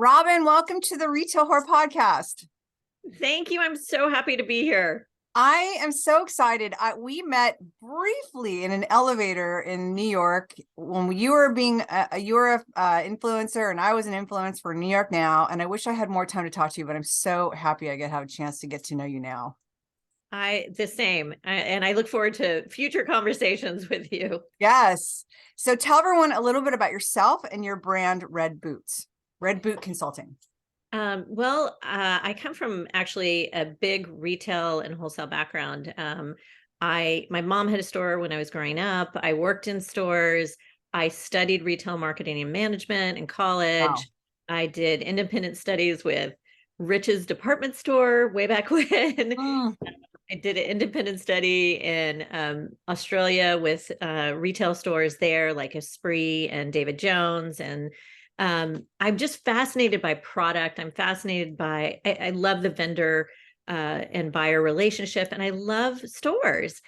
Robin, welcome to the Retail Whore podcast. Thank you. I'm so happy to be here. I am so excited. We met briefly in an elevator in New York when you were influencer and I was an influencer for New York Now. And I wish I had more time to talk to you, but I'm so happy I have a chance to get to know you now. The same. And I look forward to future conversations with you. Yes. So tell everyone a little bit about yourself and your brand, Red Boot Consulting. I come from actually a big retail and wholesale background. My mom had a store when I was growing up. I worked in stores. I studied retail marketing and management in college. Wow. I did independent studies with Rich's department store way back when. I did an independent study in Australia with retail stores there like Esprit and David Jones. And I'm just fascinated by product. I'm fascinated by, I love the vendor and buyer relationship, and I love stores.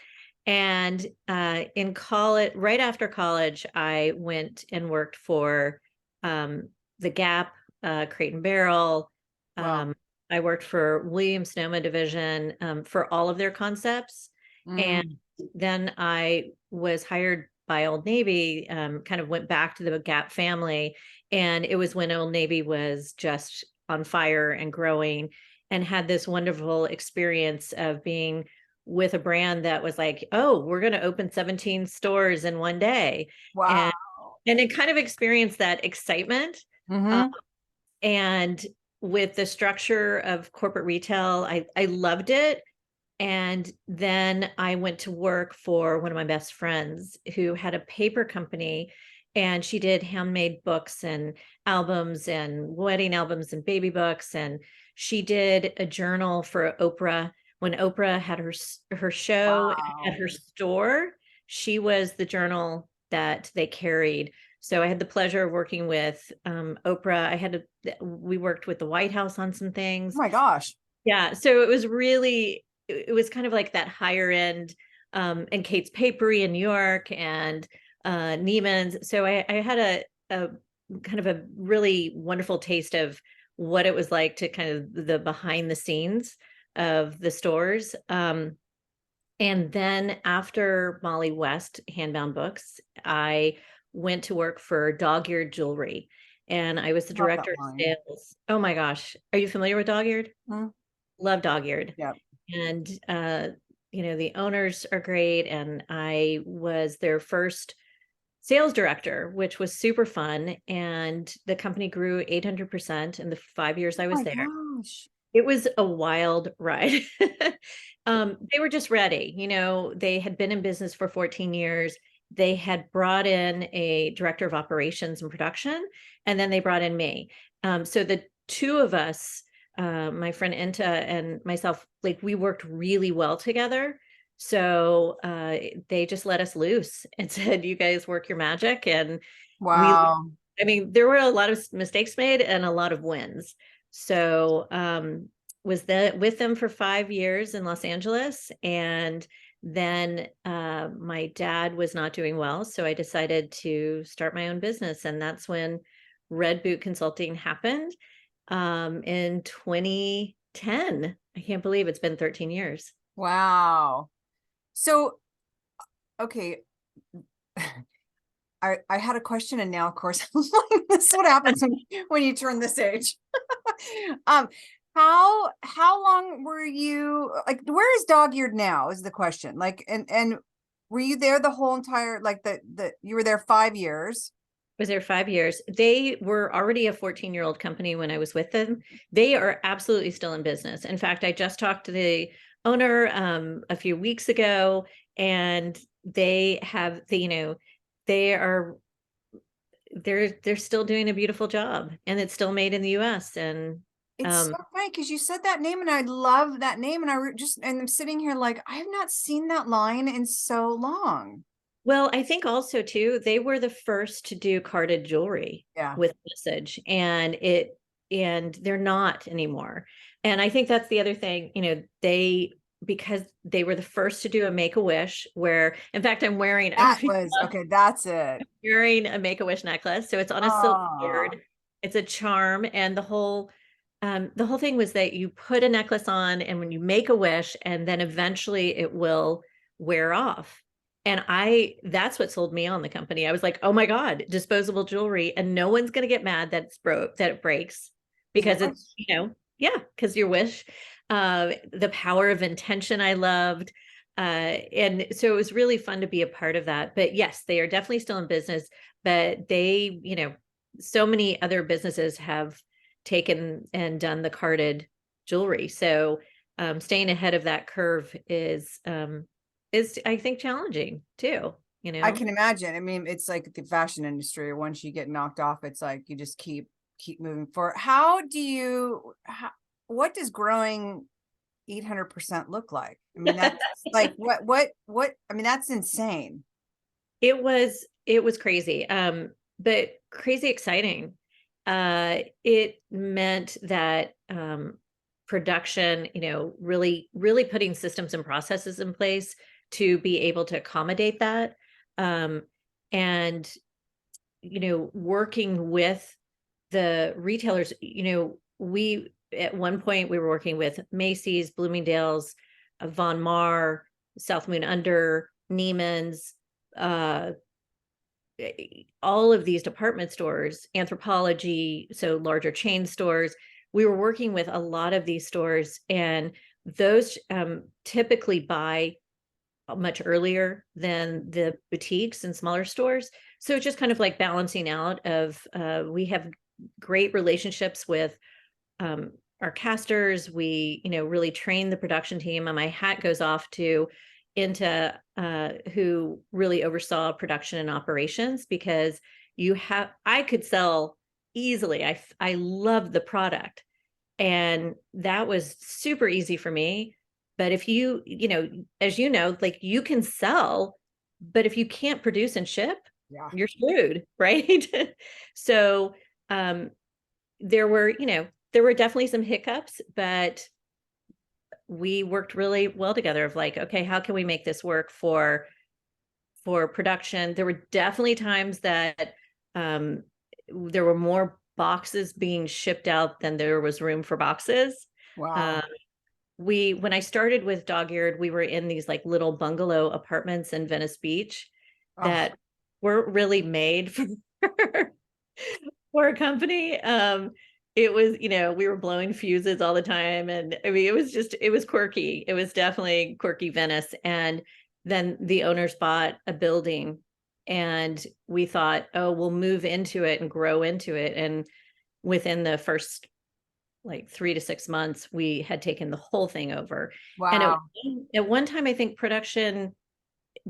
And in college, right after college, I went and worked for the Gap, Crate and Barrel. Wow. I worked for Williams Sonoma division for all of their concepts. And then I was hired by Old Navy, kind of went back to the Gap family. And it was when Old Navy was just on fire and growing, and had this wonderful experience of being with a brand that was like, oh, we're going to open 17 stores in one day. Wow. And it kind of experienced that excitement. And with the structure of corporate retail, I loved it. And then I went to work for one of my best friends who had a paper company, and she did handmade books and albums and wedding albums and baby books. And she did a journal for Oprah. When Oprah had her show at her store, she was the journal that they carried. So I had the pleasure of working with Oprah. We worked with the White House on some things. Oh my gosh. Yeah. So it was kind of like that higher end, and Kate's Papery in New York and Neiman's. So I had a kind of a really wonderful taste of what it was like to kind of the behind the scenes of the stores. And then after Molly West Handbound Books, I went to work for Dogeared Jewelry, and I was the director of sales. Oh my gosh. Are you familiar with Dogeared? Love Dogeared. Yeah. And, the owners are great. And I was their first sales director, which was super fun. And the company grew 800% in the 5 years I was there. Gosh. It was a wild ride. They were just ready. They had been in business for 14 years. They had brought in a director of operations and production, and then they brought in me. So the two of us, my friend Enta and myself, like, we worked really well together. So they just let us loose and said, you guys work your magic. And wow. there were a lot of mistakes made and a lot of wins. So was with them for 5 years in Los Angeles. And then my dad was not doing well. So I decided to start my own business. And that's when Red Boot Consulting happened in 2010. I can't believe it's been 13 years. Wow. So, okay. I had a question, and now, of course, this is what happens when you turn this age. How long were you, like, where is Dogeared now is the question. Like, and were you there the whole entire, like you were there 5 years? Was there 5 years. They were already a 14-year-old company when I was with them. They are absolutely still in business. In fact, I just talked to the owner a few weeks ago, and they're still doing a beautiful job, and it's still made in the US. And it's so funny because you said that name, and I love that name, and I'm sitting here like, I have not seen that line in so long. Well, I think also too, they were the first to do carded jewelry with message, and they're not anymore. And I think that's the other thing, because they were the first to do a Make-A-Wish, where, in fact, I'm wearing okay, that's it. I'm wearing a Make-A-Wish necklace. So it's on a silk board. It's a charm. And the whole thing was that you put a necklace on, and when you make a wish, and then eventually it will wear off. And that's what sold me on the company. I was like, oh my God, disposable jewelry. And no one's going to get mad that that it breaks, because What? it's, yeah, because your wish. The power of intention, I loved. And so it was really fun to be a part of that. But yes, they are definitely still in business, but they, so many other businesses have taken and done the carded jewelry. So staying ahead of that curve is I think challenging too, I can imagine. I mean, it's like the fashion industry. Once you get knocked off, it's like you just keep moving forward. What does growing 800% look like? I mean, that's like what I mean, that's insane. It was crazy. But crazy exciting. It meant that production, really, really putting systems and processes in place to be able to accommodate that. And, working with the retailers, at one point we were working with Macy's, Bloomingdale's, Von Maur, South Moon Under, Neiman's, all of these department stores, Anthropologie, so larger chain stores. We were working with a lot of these stores, and those typically buy much earlier than the boutiques and smaller stores. So it's just kind of like balancing out of, we have great relationships with our casters. We, really train the production team, and my hat goes off to Inta, who really oversaw production and operations, because I could sell easily. I love the product, and that was super easy for me. But if as like you can sell, but if you can't produce and ship, Yeah. you're screwed, right? So there were definitely some hiccups, but we worked really well together of like, okay, how can we make this work for production? There were definitely times that there were more boxes being shipped out than there was room for boxes. Wow. When I started with Dogeared, we were in these like little bungalow apartments in Venice Beach that weren't really made for a company. It was, we were blowing fuses all the time. And I mean, it was quirky. It was definitely quirky Venice. And then the owners bought a building, and we thought, oh, we'll move into it and grow into it. And within the first like 3 to 6 months, we had taken the whole thing over. Wow. And at one time, I think production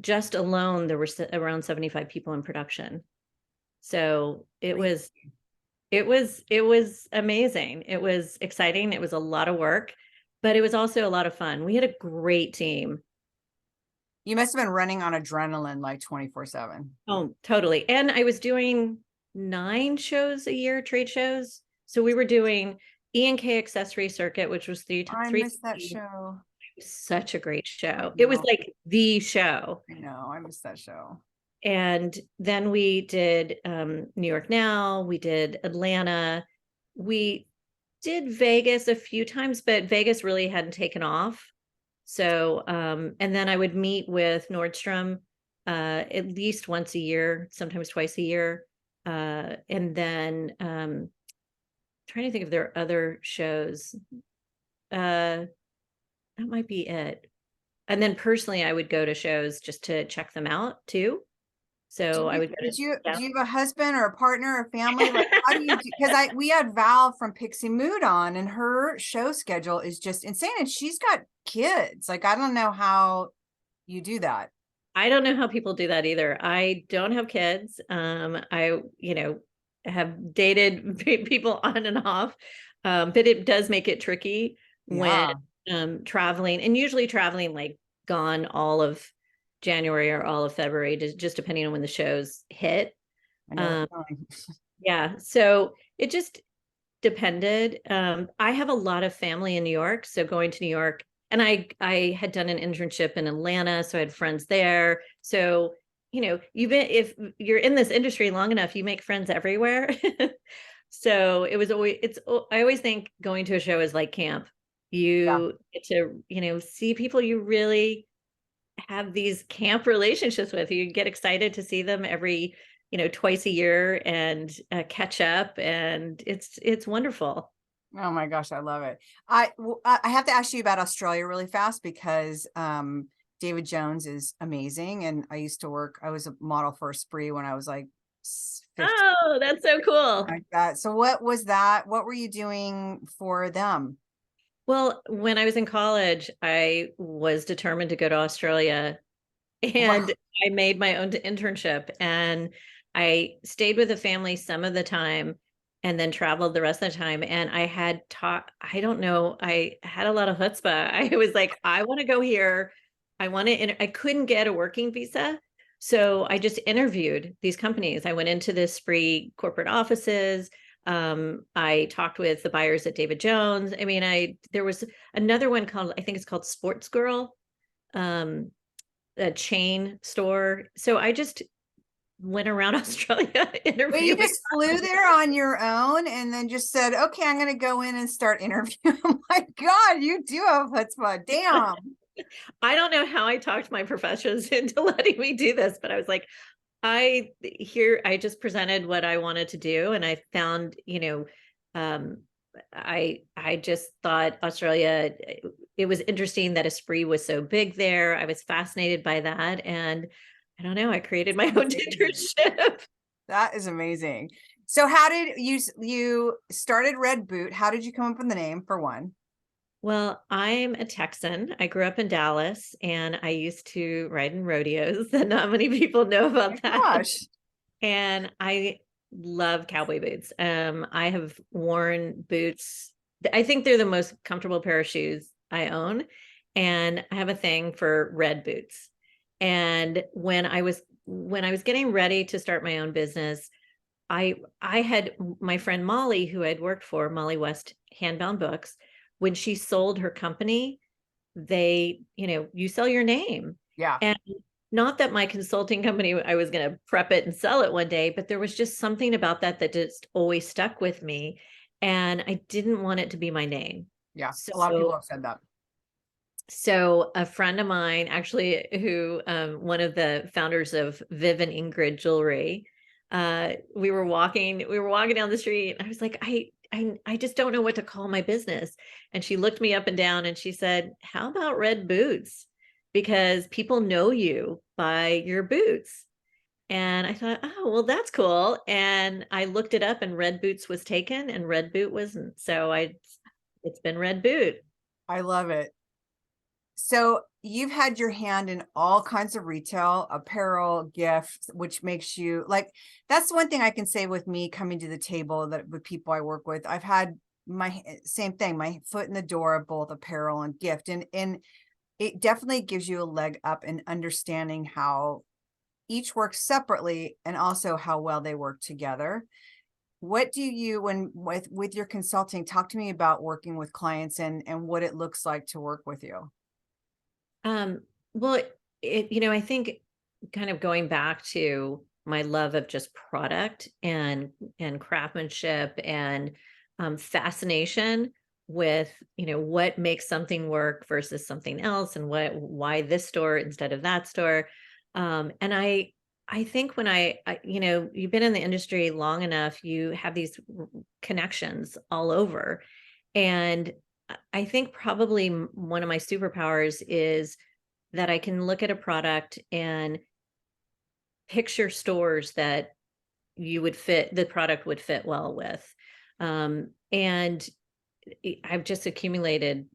just alone, there were around 75 people in production. So it was amazing. It was exciting. It was a lot of work, but it was also a lot of fun. We had a great team. You must have been running on adrenaline like 24/7. Oh, totally. And I was doing 9 shows a year, trade shows. So we were doing E&K Accessory Circuit, which was I missed that show. Such a great show. It was like the show. I know. I missed that show. And then we did New York Now, we did Atlanta, we did Vegas a few times, but Vegas really hadn't taken off. So, and then I would meet with Nordstrom at least once a year, sometimes twice a year. And then trying to think if there are other shows. That might be it. And then personally, I would go to shows just to check them out too. So I would go do you have a husband or a partner or family? Like, how do you because we had Val from Pixie Mood on, and her show schedule is just insane, and she's got kids. Like, I don't know how you do that. I don't know how people do that either. I don't have kids. I have dated people on and off, but it does make it tricky when traveling, and usually traveling like gone all of January or all of February, just depending on when the shows hit. Yeah, so it just depended. I have a lot of family in New York, so going to New York, and I had done an internship in Atlanta, so I had friends there. So if you're in this industry long enough, you make friends everywhere. So it was always, I always think going to a show is like camp. Yeah. You get to, see people you really have these camp relationships with. You get excited to see them every, twice a year and catch up. And it's wonderful. Oh my gosh, I love it. I have to ask you about Australia really fast because David Jones is amazing, and I was a model for a spree when I was like 15, Oh, that's so cool. like that. So what was that? What were you doing for them? Well, when I was in college, I was determined to go to Australia Wow. and I made my own internship and I stayed with the family some of the time and then traveled the rest of the time. And I had taught, I don't know, I had a lot of chutzpah. I was like, I want to go here. I couldn't get a working visa. So I just interviewed these companies. I went into this free corporate offices. I talked with the buyers at David Jones. I mean, there was another one called, I think it's called Sports Girl. A chain store. So I just went around Australia Wait, you interviewing. just flew there on your own and then just said, okay, I'm going to go in and start interviewing. Oh my God, you do have chutzpah. Damn. I don't know how I talked my professors into letting me do this, but I was like, I just presented what I wanted to do. And I found, um, I just thought Australia, it was interesting that Esprit was so big there. I was fascinated by that. And I don't know, I created my own internship. That is amazing. So how did you started Red Boot? How did you come up with the name for one? Well, I'm a Texan. I grew up in Dallas and I used to ride in rodeos that not many people know Oh my about that. gosh. And I love cowboy boots. I have worn boots. I think they're the most comfortable pair of shoes I own. And I have a thing for red boots. And when I was getting ready to start my own business, I had my friend Molly, who I'd worked for, Molly West Handbound Books, when she sold her company, you sell your name. Yeah. And not that my consulting company, I was going to prep it and sell it one day, but there was just something about that just always stuck with me. And I didn't want it to be my name. Yeah. A lot of people So, have said that. so a friend of mine, actually, who one of the founders of Viv and Ingrid Jewelry, we were walking down the street. And I was like, I just don't know what to call my business. And she looked me up and down and she said, how about red boots? Because people know you by your boots. And I thought, oh, well, that's cool. And I looked it up and red boots was taken and red boot wasn't. So it's been red boot. I love it. So you've had your hand in all kinds of retail, apparel, gifts, which makes you like, that's one thing I can say with me coming to the table that with people I work with, I've had my same thing, my foot in the door of both apparel and gift. And it definitely gives you a leg up in understanding how each works separately and also how well they work together. What do you, when with your consulting, talk to me about working with clients and what it looks like to work with you. Well, I think kind of going back to my love of just product and craftsmanship and fascination with, what makes something work versus something else and why this store instead of that store. And I think when you've been in the industry long enough, you have these connections all over. And I think probably one of my superpowers is that I can look at a product and picture stores that the product would fit well with. And I've just accumulated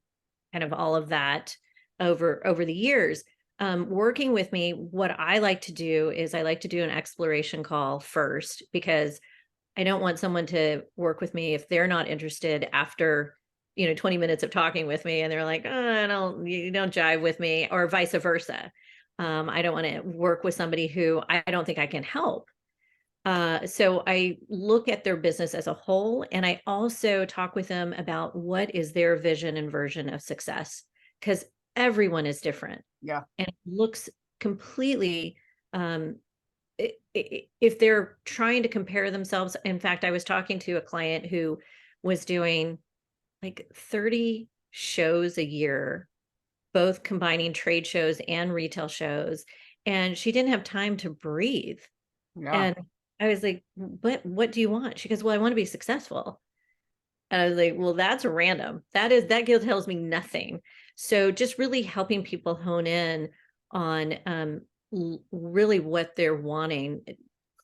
kind of all of that over the years. Working with me, what I like to do is I like to do an exploration call first because I don't want someone to work with me if they're not interested after 20 minutes of talking with me and they're like, oh, you don't jive with me, or vice versa. I don't want to work with somebody who I don't think I can help. So I look at their business as a whole, and I also talk with them about what is their vision and version of success, because everyone is different. Yeah. And it looks completely if they're trying to compare themselves, in fact, I was talking to a client who was doing like 30 shows a year, both combining trade shows and retail shows, and she didn't have time to breathe. Yeah. And I was like, what do you want? She goes, well, I want to be successful. And I was like, well, that's random. That guild tells me nothing. So just really helping people hone in on really what they're wanting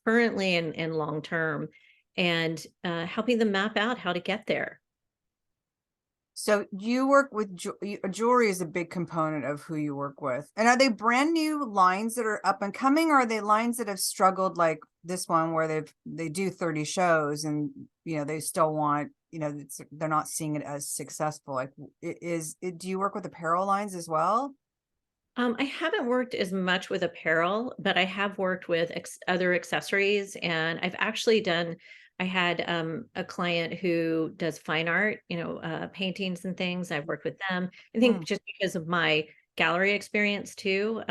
currently and long term, and helping them map out how to get there. So you work with jewelry is a big component of who you work with. And are they brand new lines that are up and coming, or are they lines that have struggled like this one where they do 30 shows and they still want, they're not seeing it as successful? Like do you work with apparel lines as well? I haven't worked as much with apparel, but I have worked with other accessories, and I've actually done. I had a client who does fine art, paintings and things. I've worked with them. I think just because of my gallery experience too,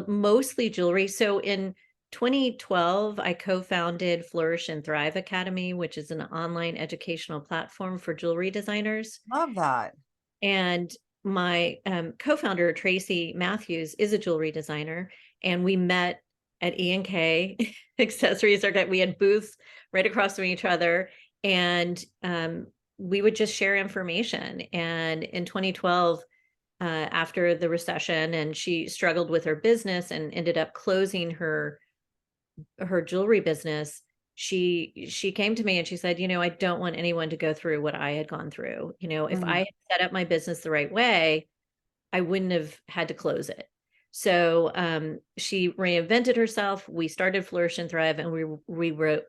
mostly jewelry. So in 2012, I co-founded Flourish and Thrive Academy, which is an online educational platform for jewelry designers. Love that. And my co-founder, Tracy Matthews, is a jewelry designer. And we met at E&K Accessories. We had booths right across from each other. And we would just share information. And in 2012, after the recession, and she struggled with her business and ended up closing her jewelry business, she came to me and she said, I don't want anyone to go through what I had gone through. If I had set up my business the right way, I wouldn't have had to close it. So she reinvented herself. We started Flourish and Thrive, and we wrote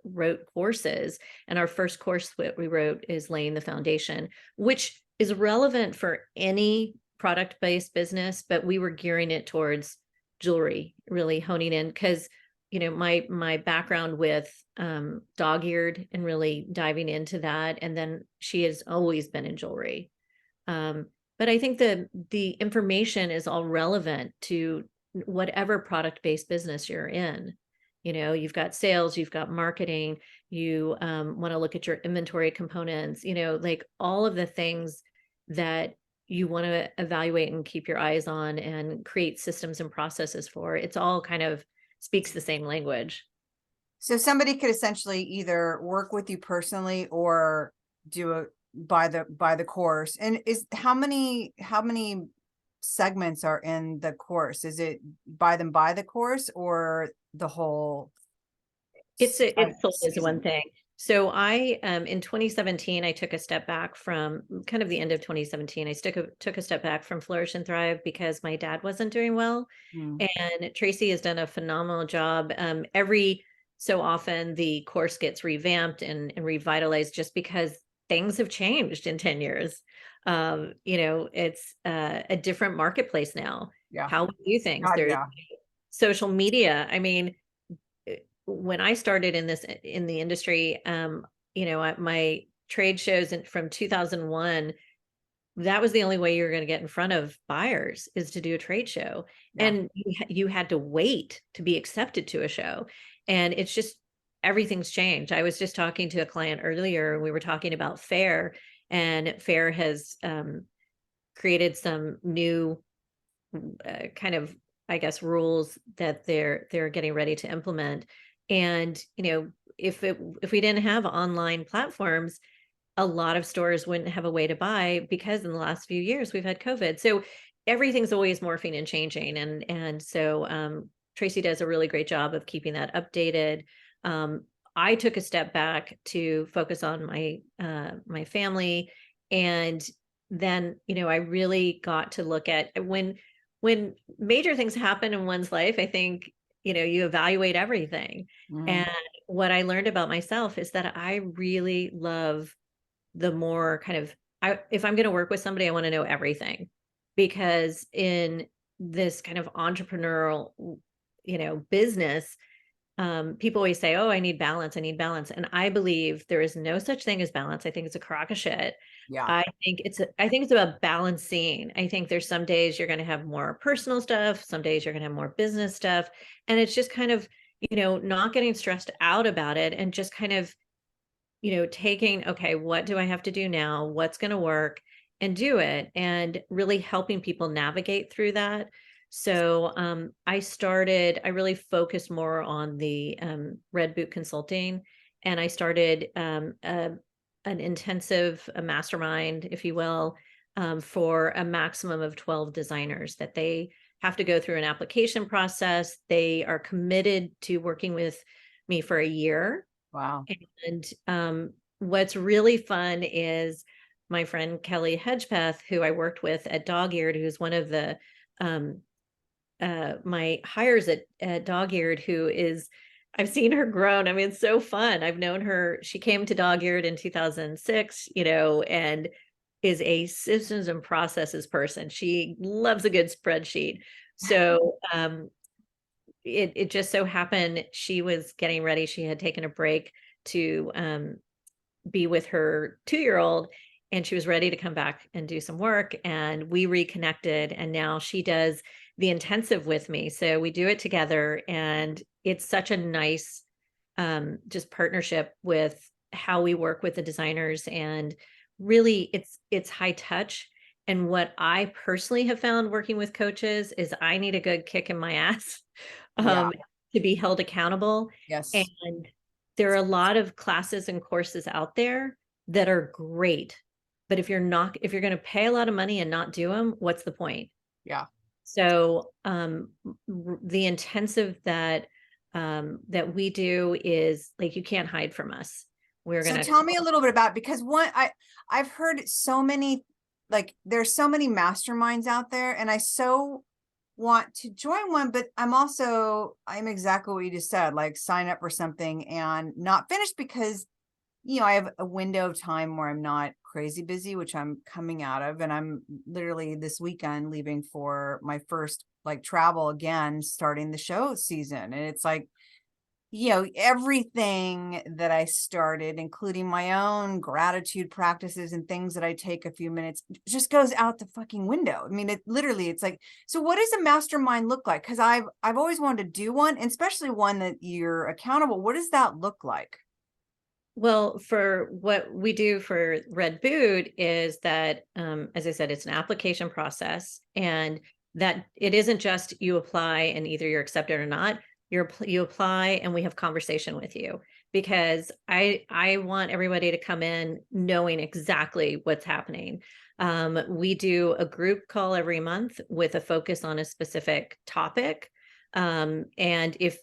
courses. And our first course that we wrote is Laying the Foundation, which is relevant for any product-based business, but we were gearing it towards jewelry, really honing in, because my background with Dogeared and really diving into that, and then she has always been in jewelry. But I think the information is all relevant to whatever product-based business you're in. You've got sales, you've got marketing, you want to look at your inventory components, like all of the things that you want to evaluate and keep your eyes on and create systems and processes for. It's all kind of speaks the same language. So somebody could essentially either work with you personally or buy the course. And how many segments are in the course? Is it buy the course or the whole? It's sold as one thing. So I, in 2017, I took a step back from kind of the end of 2017. I took a step back from Flourish and Thrive because my dad wasn't doing well. And Tracy has done a phenomenal job. Every so often the course gets revamped and revitalized just because things have changed in 10 years. It's a different marketplace now. Yeah. How we do things. God, There's yeah. social media. I mean, when I started in the industry, my trade shows from 2001, that was the only way you were going to get in front of buyers, is to do a trade show. Yeah. And you had to wait to be accepted to a show. And it's just, everything's changed. I was just talking to a client earlier, and we were talking about FAIR, and FAIR has created some new kind of, I guess, rules that they're getting ready to implement. And, if we didn't have online platforms, a lot of stores wouldn't have a way to buy, because in the last few years we've had COVID. So everything's always morphing and changing. And so Tracy does a really great job of keeping that updated. I took a step back to focus on my family. And then, I really got to look at when major things happen in one's life, I think, you evaluate everything. And what I learned about myself is that I really love the more kind of, if I'm going to work with somebody, I want to know everything, because in this kind of entrepreneurial, business, people always say, oh, I need balance. And I believe there is no such thing as balance. I think it's a crock of shit. Yeah. I think it's about balancing. I think there's some days you're going to have more personal stuff. Some days you're going to have more business stuff. And it's just kind of, not getting stressed out about it and just kind of, taking, okay, what do I have to do now? What's going to work, and do it, and really helping people navigate through that. So I really focused more on the Red Boot consulting, and I started an intensive, a mastermind, if you will, for a maximum of 12 designers that they have to go through an application process. They are committed to working with me for a year. Wow. And what's really fun is my friend Kelly Hedgepeth, who I worked with at Dogeared, who's one of the my hires at Dogeared, who is, I've seen her grown. I mean, it's so fun. I've known her. She came to Dogeared in 2006, and is a systems and processes person. She loves a good spreadsheet. So it just so happened she was getting ready. She had taken a break to be with her 2-year-old, and she was ready to come back and do some work. And we reconnected, and now she does the intensive with me. So we do it together, and it's such a nice just partnership with how we work with the designers. And really it's high touch. And what I personally have found working with coaches is I need a good kick in my ass Yeah. to be held accountable. Yes. And there are a lot of classes and courses out there that are great, but if you're going to pay a lot of money and not do them, what's the point? Yeah. So the intensive that we do is like, you can't hide from us. We're So gonna tell me a little bit about, because I've heard so many, like there's so many masterminds out there, and I so want to join one, but I'm exactly what you just said, like sign up for something and not finish because, I have a window of time where I'm not crazy busy, which I'm coming out of. And I'm literally this weekend leaving for my first like travel again, starting the show season. And it's like, everything that I started, including my own gratitude practices and things that I take a few minutes, just goes out the fucking window. I mean, it's like, so what does a mastermind look like? Because I've always wanted to do one, and especially one that you're accountable. What does that look like? Well, for what we do for Red Boot is that, as I said, it's an application process, and that it isn't just you apply and either you're accepted or not. You apply and we have conversation with you, because I want everybody to come in knowing exactly what's happening. We do a group call every month with a focus on a specific topic. And if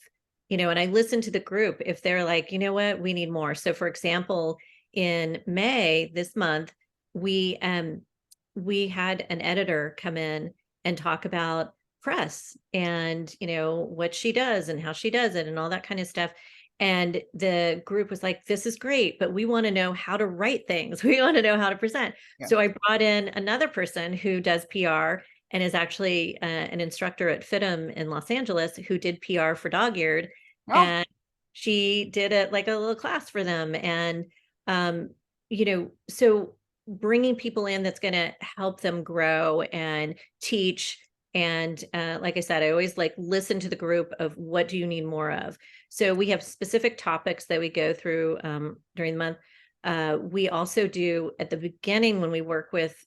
and I listen to the group if they're like, you know what, we need more. So for example, in May this month, we had an editor come in and talk about press and what she does and how she does it and all that kind of stuff. And the group was like, this is great, but we want to know how to write things. We want to know how to present. Yeah. So I brought in another person who does PR and is actually an instructor at FITM in Los Angeles, who did PR for Dogeared. Oh. And she did it like a little class for them. And, so bringing people in that's going to help them grow and teach. And like I said, I always like listen to the group of what do you need more of? So we have specific topics that we go through during the month. We also do at the beginning when we work with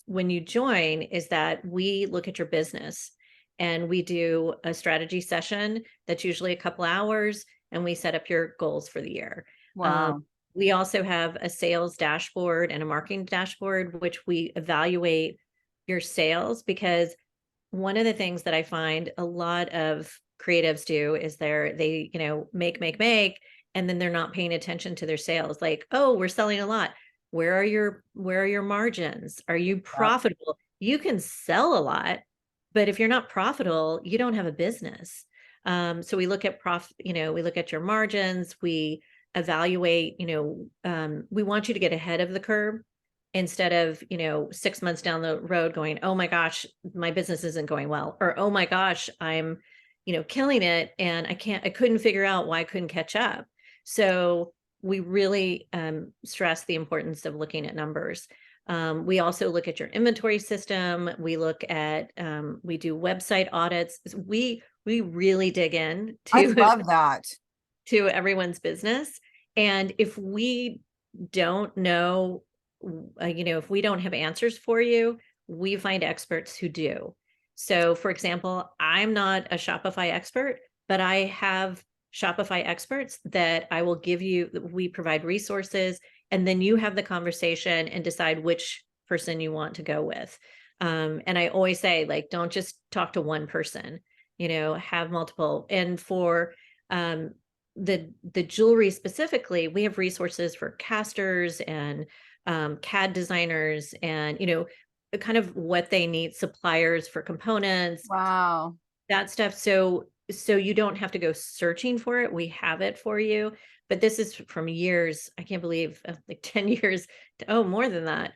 when you join, is that we look at your business and we do a strategy session that's usually a couple hours, and we set up your goals for the year. Wow. We also have a sales dashboard and a marketing dashboard, which we evaluate your sales, because one of the things that I find a lot of creatives do is they make, and then they're not paying attention to their sales. Like, oh, we're selling a lot. Where are your margins? Are you profitable? You can sell a lot, but if you're not profitable, you don't have a business. So we look at we look at your margins, we evaluate, we want you to get ahead of the curve instead of, 6 months down the road going, oh my gosh, my business isn't going well, or, oh my gosh, I'm, killing it. And I couldn't figure out why I couldn't catch up. So we really stress the importance of looking at numbers. We also look at your inventory system. We look at, we do website audits. We We really dig in I to love that. to everyone's business. And if we don't know, if we don't have answers for you, we find experts who do. So, for example, I'm not a Shopify expert, but I have Shopify experts that I will give you. We provide resources, and then you have the conversation and decide which person you want to go with. And I always say, like, don't just talk to one person, have multiple. And for the jewelry specifically, we have resources for casters and CAD designers, and kind of what they need, suppliers for components, Wow. that stuff. So you don't have to go searching for it. We have it for you. But this is from years. I can't believe like 10 years. More than that.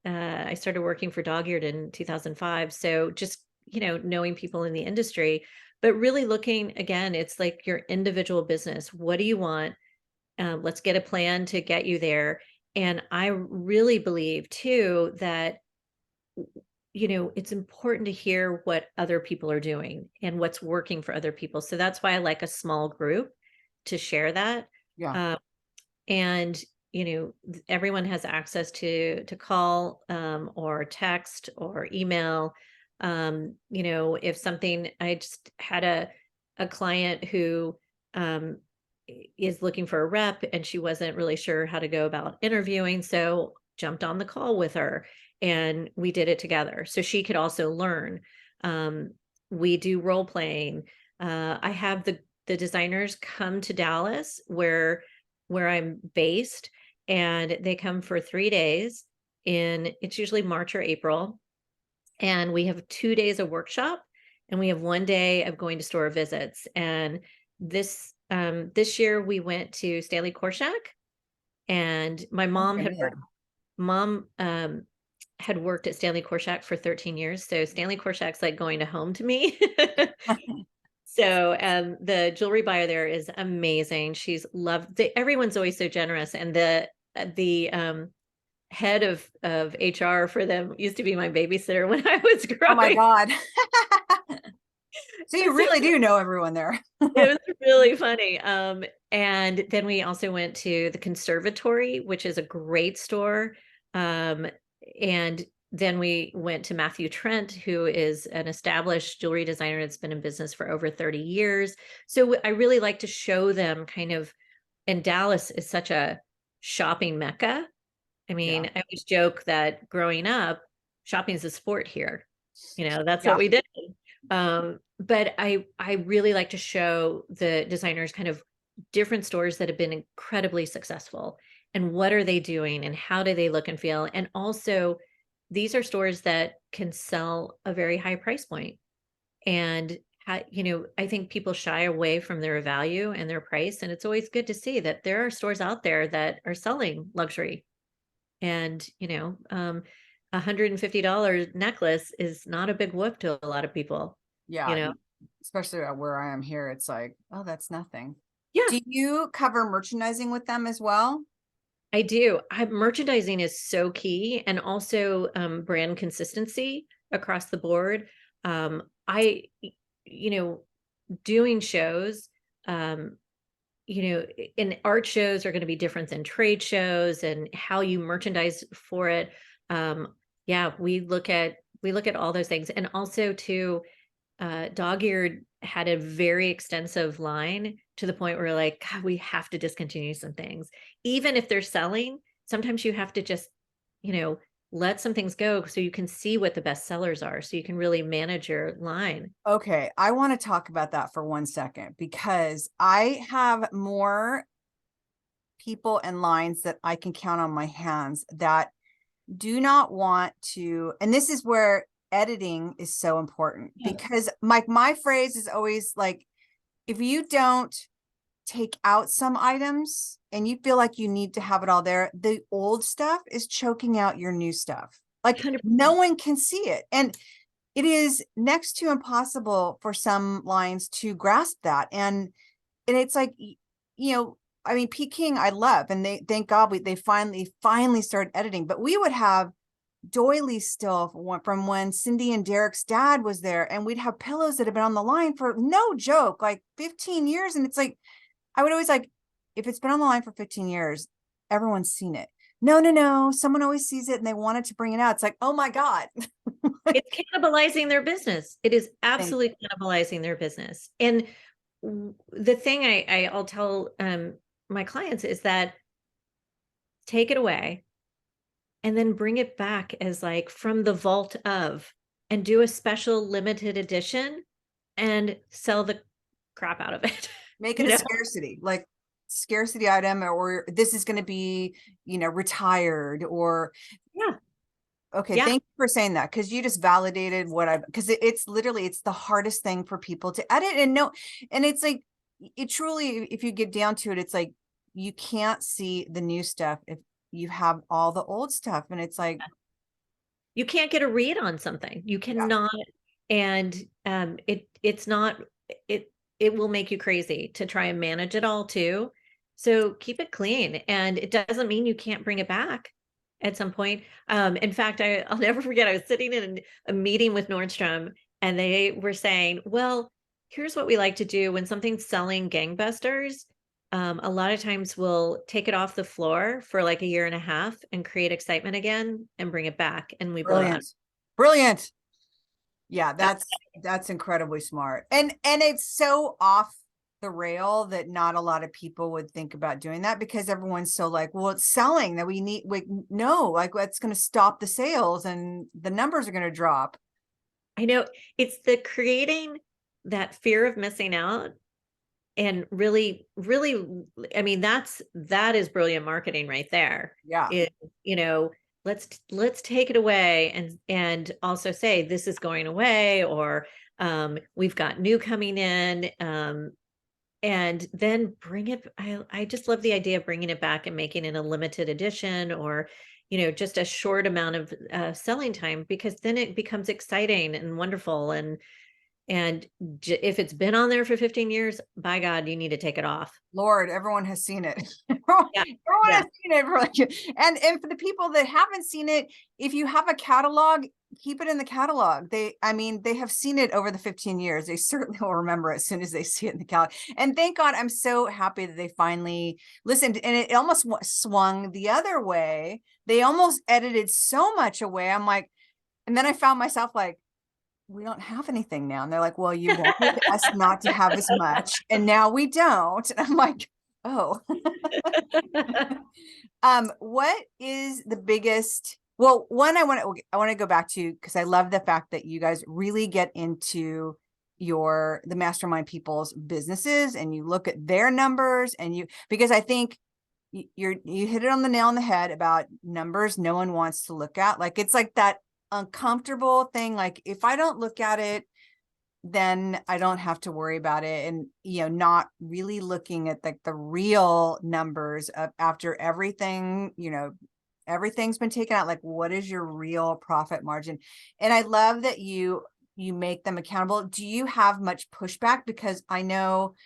I started working for Dogeared in 2005. So just, knowing people in the industry, but really looking, again, it's like your individual business. What do you want? Let's get a plan to get you there. And I really believe too that, it's important to hear what other people are doing and what's working for other people. So that's why I like a small group to share that. Yeah. And everyone has access to call or text or email. If something, I just had a client who is looking for a rep, and she wasn't really sure how to go about interviewing, so jumped on the call with her and we did it together so she could also learn. We do role playing. I have the designers come to Dallas where I'm based, and they come for 3 days it's usually March or April. And we have 2 days of workshop, and we have 1 day of going to store visits. And this year we went to Stanley Korshak, and my mom Okay, yeah. had worked at Stanley Korshak for 13 years. So Stanley Korshak's like going to home to me. So the jewelry buyer there is amazing. She's loved. Everyone's always so generous, and the head of HR for them used to be my babysitter when I was growing. Oh my God. So you really do know everyone there. It was really funny. And then we also went to the Conservatory, which is a great store. And then we went to Matthew Trent, who is an established jewelry designer that's been in business for over 30 years. So I really like to show them kind of, and Dallas is such a shopping mecca. I mean, Yeah. I always joke that growing up, shopping is a sport here. That's Yeah. what we did. But I really like to show the designers kind of different stores that have been incredibly successful, and what are they doing and how do they look and feel. And also, these are stores that can sell a very high price point. And I think people shy away from their value and their price. And it's always good to see that there are stores out there that are selling luxury. And, $150 necklace is not a big whoop to a lot of people. Yeah. Especially where I am here. It's like, oh, that's nothing. Yeah, Do you cover merchandising with them as well? I do. Merchandising is so key, and also brand consistency across the board. I, doing shows, and art shows are going to be different than trade shows, and how you merchandise for it. Yeah, we look at all those things. And also too, Dogeared had a very extensive line, to the point where like, God, we have to discontinue some things. Even if they're selling, sometimes you have to just, let some things go so you can see what the best sellers are, so you can really manage your line. Okay, I want to talk about that for 1 second, because I have more people and lines that I can count on my hands that do not want to, and this is where editing is so important. Yeah. Because my phrase is always like, if you don't take out some items and you feel like you need to have it all there, the old stuff is choking out your new stuff. Like 100%. No one can see it. And it is next to impossible for some lines to grasp that. And it's like, I mean, Peking, I love, and they, thank God they finally started editing, but we would have doilies still from when Cindy and Derek's dad was there, and we'd have pillows that have been on the line for, no joke, like 15 years. And it's like, I would always like, if it's been on the line for 15 years, everyone's seen it. No. Someone always sees it and they wanted to bring it out. It's like, oh my God. It's cannibalizing their business. It is Thank absolutely cannibalizing their business. And the thing I'll tell my clients is that take it away and then bring it back as like from the vault of, and do a special limited edition and sell the crap out of it. Make it a scarcity, like scarcity item, or this is going to be, retired, or Yeah. okay. Yeah. Thank you for saying that, because you just validated what because it's literally, it's the hardest thing for people to edit and know. And it's like, it truly, if you get down to it, it's like, you can't see the new stuff if you have all the old stuff. And it's like, you can't get a read on something. You cannot. And it's not, it will make you crazy to try and manage it all too. So keep it clean. And it doesn't mean you can't bring it back at some point. In fact, I'll never forget, I was sitting in a meeting with Nordstrom and they were saying, well, here's what we like to do when something's selling gangbusters. A lot of times we'll take it off the floor for like a year and a half and create excitement again and bring it back, and we blow out. Brilliant. Yeah, that's incredibly smart. And it's so off the rail that not a lot of people would think about doing that, because everyone's so like, well, it's selling that no, like that's going to stop the sales and the numbers are going to drop. I know, it's the creating that fear of missing out. And really, I mean, that is brilliant marketing right there. Yeah. Let's take it away and also say this is going away, or we've got new coming in, and then bring it. I just love the idea of bringing it back and making it a limited edition, or just a short amount of selling time, because then it becomes exciting and wonderful. And if it's been on there for 15 years, by God, you need to take it off. Lord, everyone has seen it. Everyone has seen it. And for the people that haven't seen it, if you have a catalog, keep it in the catalog. They have seen it over the 15 years. They certainly will remember it as soon as they see it in the catalog. And thank God, I'm so happy that they finally listened. And it almost swung the other way. They almost edited so much away. I'm like, and then I found myself like, we don't have anything now. And they're like, well, you wanted us not to have as much, and now we don't. And I'm like, oh. What is the biggest, well, one, I want to go back to, because I love the fact that you guys really get into the mastermind people's businesses and you look at their numbers, and because I think you hit it on the nail on the head about numbers no one wants to look at. Like, it's like that uncomfortable thing, like if I don't look at it, then I don't have to worry about it. And not really looking at the real numbers of after everything, everything's been taken out, like what is your real profit margin? And I love that you make them accountable. Do you have much pushback? Because I know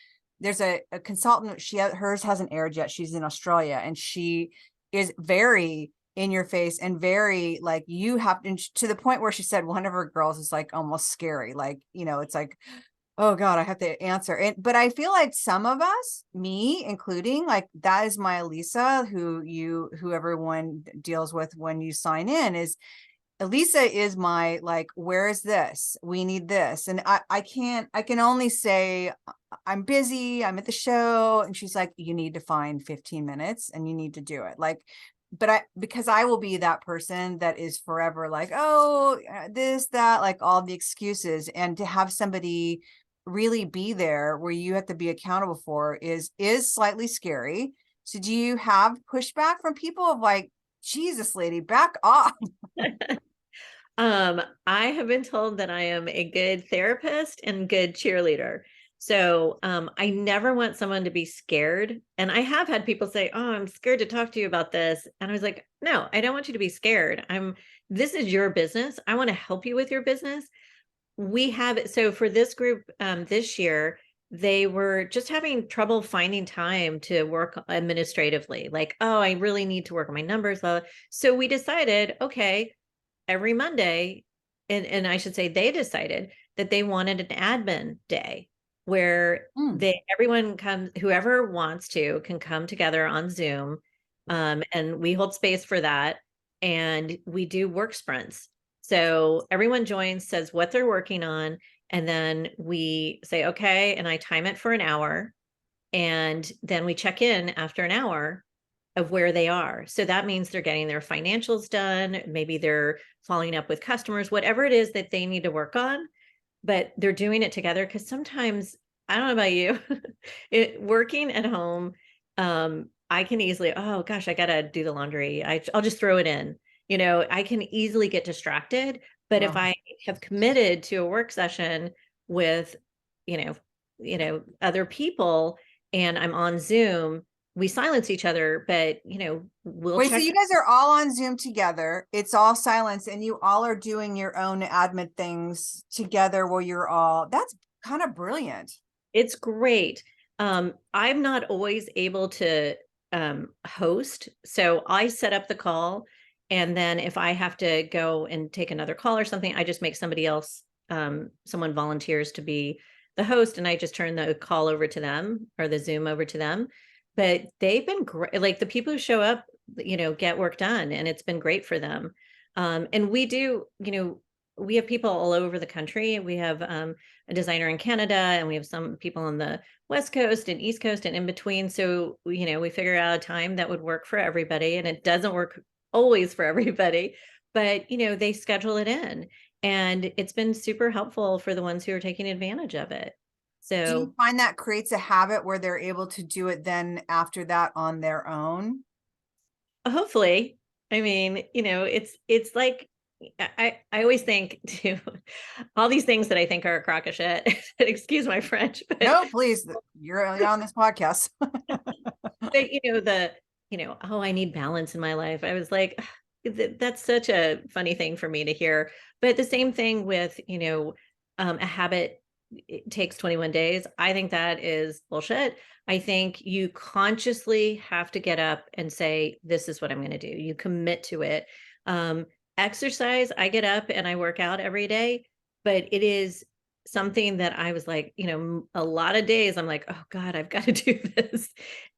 there's a consultant, hers hasn't aired yet, she's in Australia, and she is very in your face and very like, you have to the point where she said one of her girls is like almost scary, like it's like, oh God, I have to answer. But I feel like some of us, me including, like that is my Elisa, who everyone deals with when you sign in, is Elisa is my like, where is this? We need this. And I can only say I'm busy, I'm at the show. And she's like, you need to find 15 minutes and you need to do it. Like, because I will be that person that is forever like, oh, this, that, like all the excuses. And to have somebody really be there where you have to be accountable for is slightly scary. So do you have pushback from people of like, Jesus, lady, back off? I have been told that I am a good therapist and good cheerleader. So I never want someone to be scared. And I have had people say, oh, I'm scared to talk to you about this. And I was like, no, I don't want you to be scared. This is your business. I want to help you with your business. So for this group this year, they were just having trouble finding time to work administratively. Like, oh, I really need to work on my numbers. So we decided, okay, every Monday, and I should say they decided that they wanted an admin day where everyone comes, whoever wants to can come together on Zoom. And we hold space for that. And we do work sprints. So everyone joins, says what they're working on, and then we say, okay, and I time it for an hour. And then we check in after an hour of where they are. So that means they're getting their financials done. Maybe they're following up with customers, whatever it is that they need to work on, but they're doing it together. Cause sometimes, I don't know about you, working at home, I can easily, oh gosh, I got to do the laundry. I'll just throw it in, I can easily get distracted. But if I have committed to a work session with, other people, and I'm on Zoom, we silence each other, but we'll Wait, so check. you guys are all on Zoom together. It's all silence and you all are doing your own admin things together while you're all, that's kind of brilliant. It's great. I'm not always able to host. So I set up the call. And then if I have to go and take another call or something, I just make somebody else, someone volunteers to be the host, and I just turn the call over to them or the Zoom over to them. But they've been great. Like the people who show up, get work done, and it's been great for them. And we do, we have people all over the country. We have a designer in Canada, and we have some people on the West Coast and East Coast and in between. So, we figure out a time that would work for everybody, and it doesn't work always for everybody, but, they schedule it in, and it's been super helpful for the ones who are taking advantage of it. So do you find that creates a habit where they're able to do it then after that on their own? hopefully, I mean, it's like, I always think to all these things that I think are a crock of shit. Excuse my French, but No, please. You're on this podcast. but, oh, I need balance in my life. I was like, that's such a funny thing for me to hear. But the same thing with, a habit, it takes 21 days. I think that is bullshit. I think you consciously have to get up and say, this is what I'm going to do. You commit to it. Exercise, I get up and I work out every day, but it is something that I was like, a lot of days I'm like, oh God, I've got to do this.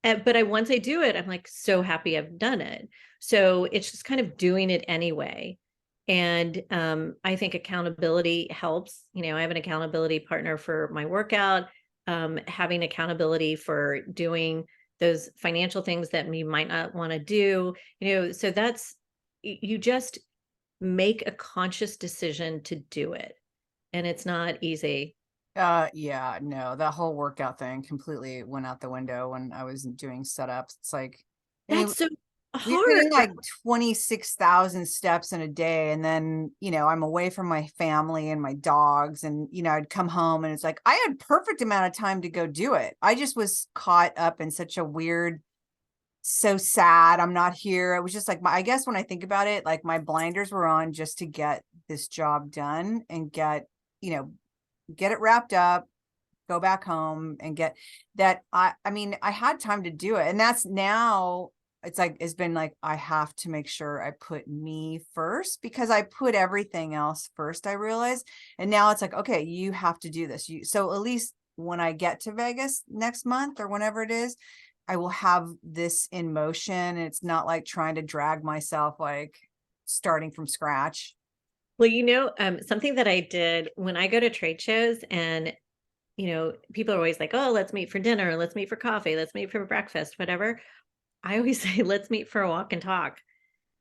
But once I do it, I'm like so happy I've done it. So it's just kind of doing it anyway. And I think accountability helps. I have an accountability partner for my workout, having accountability for doing those financial things that we might not want to do, so that's, you just make a conscious decision to do it. And it's not easy. Yeah, no, that whole workout thing completely went out the window when I was doing setups. It's like, I mean, That's so we're hard. doing like 26,000 steps in a day. And then, I'm away from my family and my dogs, and, I'd come home and it's like, I had perfect amount of time to go do it. I just was caught up in such a weird, so sad I'm not here. It was just like, I guess when I think about it, like my blinders were on just to get this job done and get it wrapped up, go back home and get that. I mean, I had time to do it. And that's now it's been like, I have to make sure I put me first, because I put everything else first, I realized. And now it's like, okay, you have to do this. So at least when I get to Vegas next month or whenever it is, I will have this in motion. And it's not like trying to drag myself, like starting from scratch. Well, something that I did when I go to trade shows, and, people are always like, oh, let's meet for dinner, let's meet for coffee, let's meet for breakfast, whatever. I always say, let's meet for a walk and talk.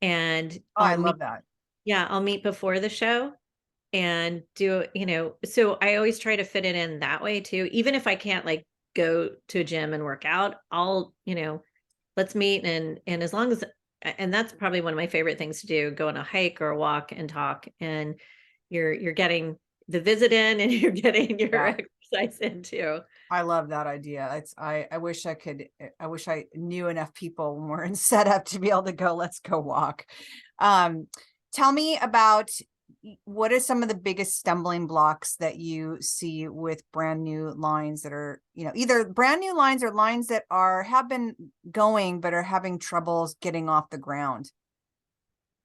And I love that. Yeah, I'll meet before the show and do, so I always try to fit it in that way too. Even if I can't like go to a gym and work out, I'll, let's meet. And as long as, and that's probably one of my favorite things to do, go on a hike or a walk and talk, and you're getting the visit in and you're getting your exercise in too. I love that idea. I wish I wish I knew enough people when we're in setup to be able to go, let's go walk. Tell me about, what are some of the biggest stumbling blocks that you see with brand new lines that are, either brand new lines or lines that have been going, but are having troubles getting off the ground?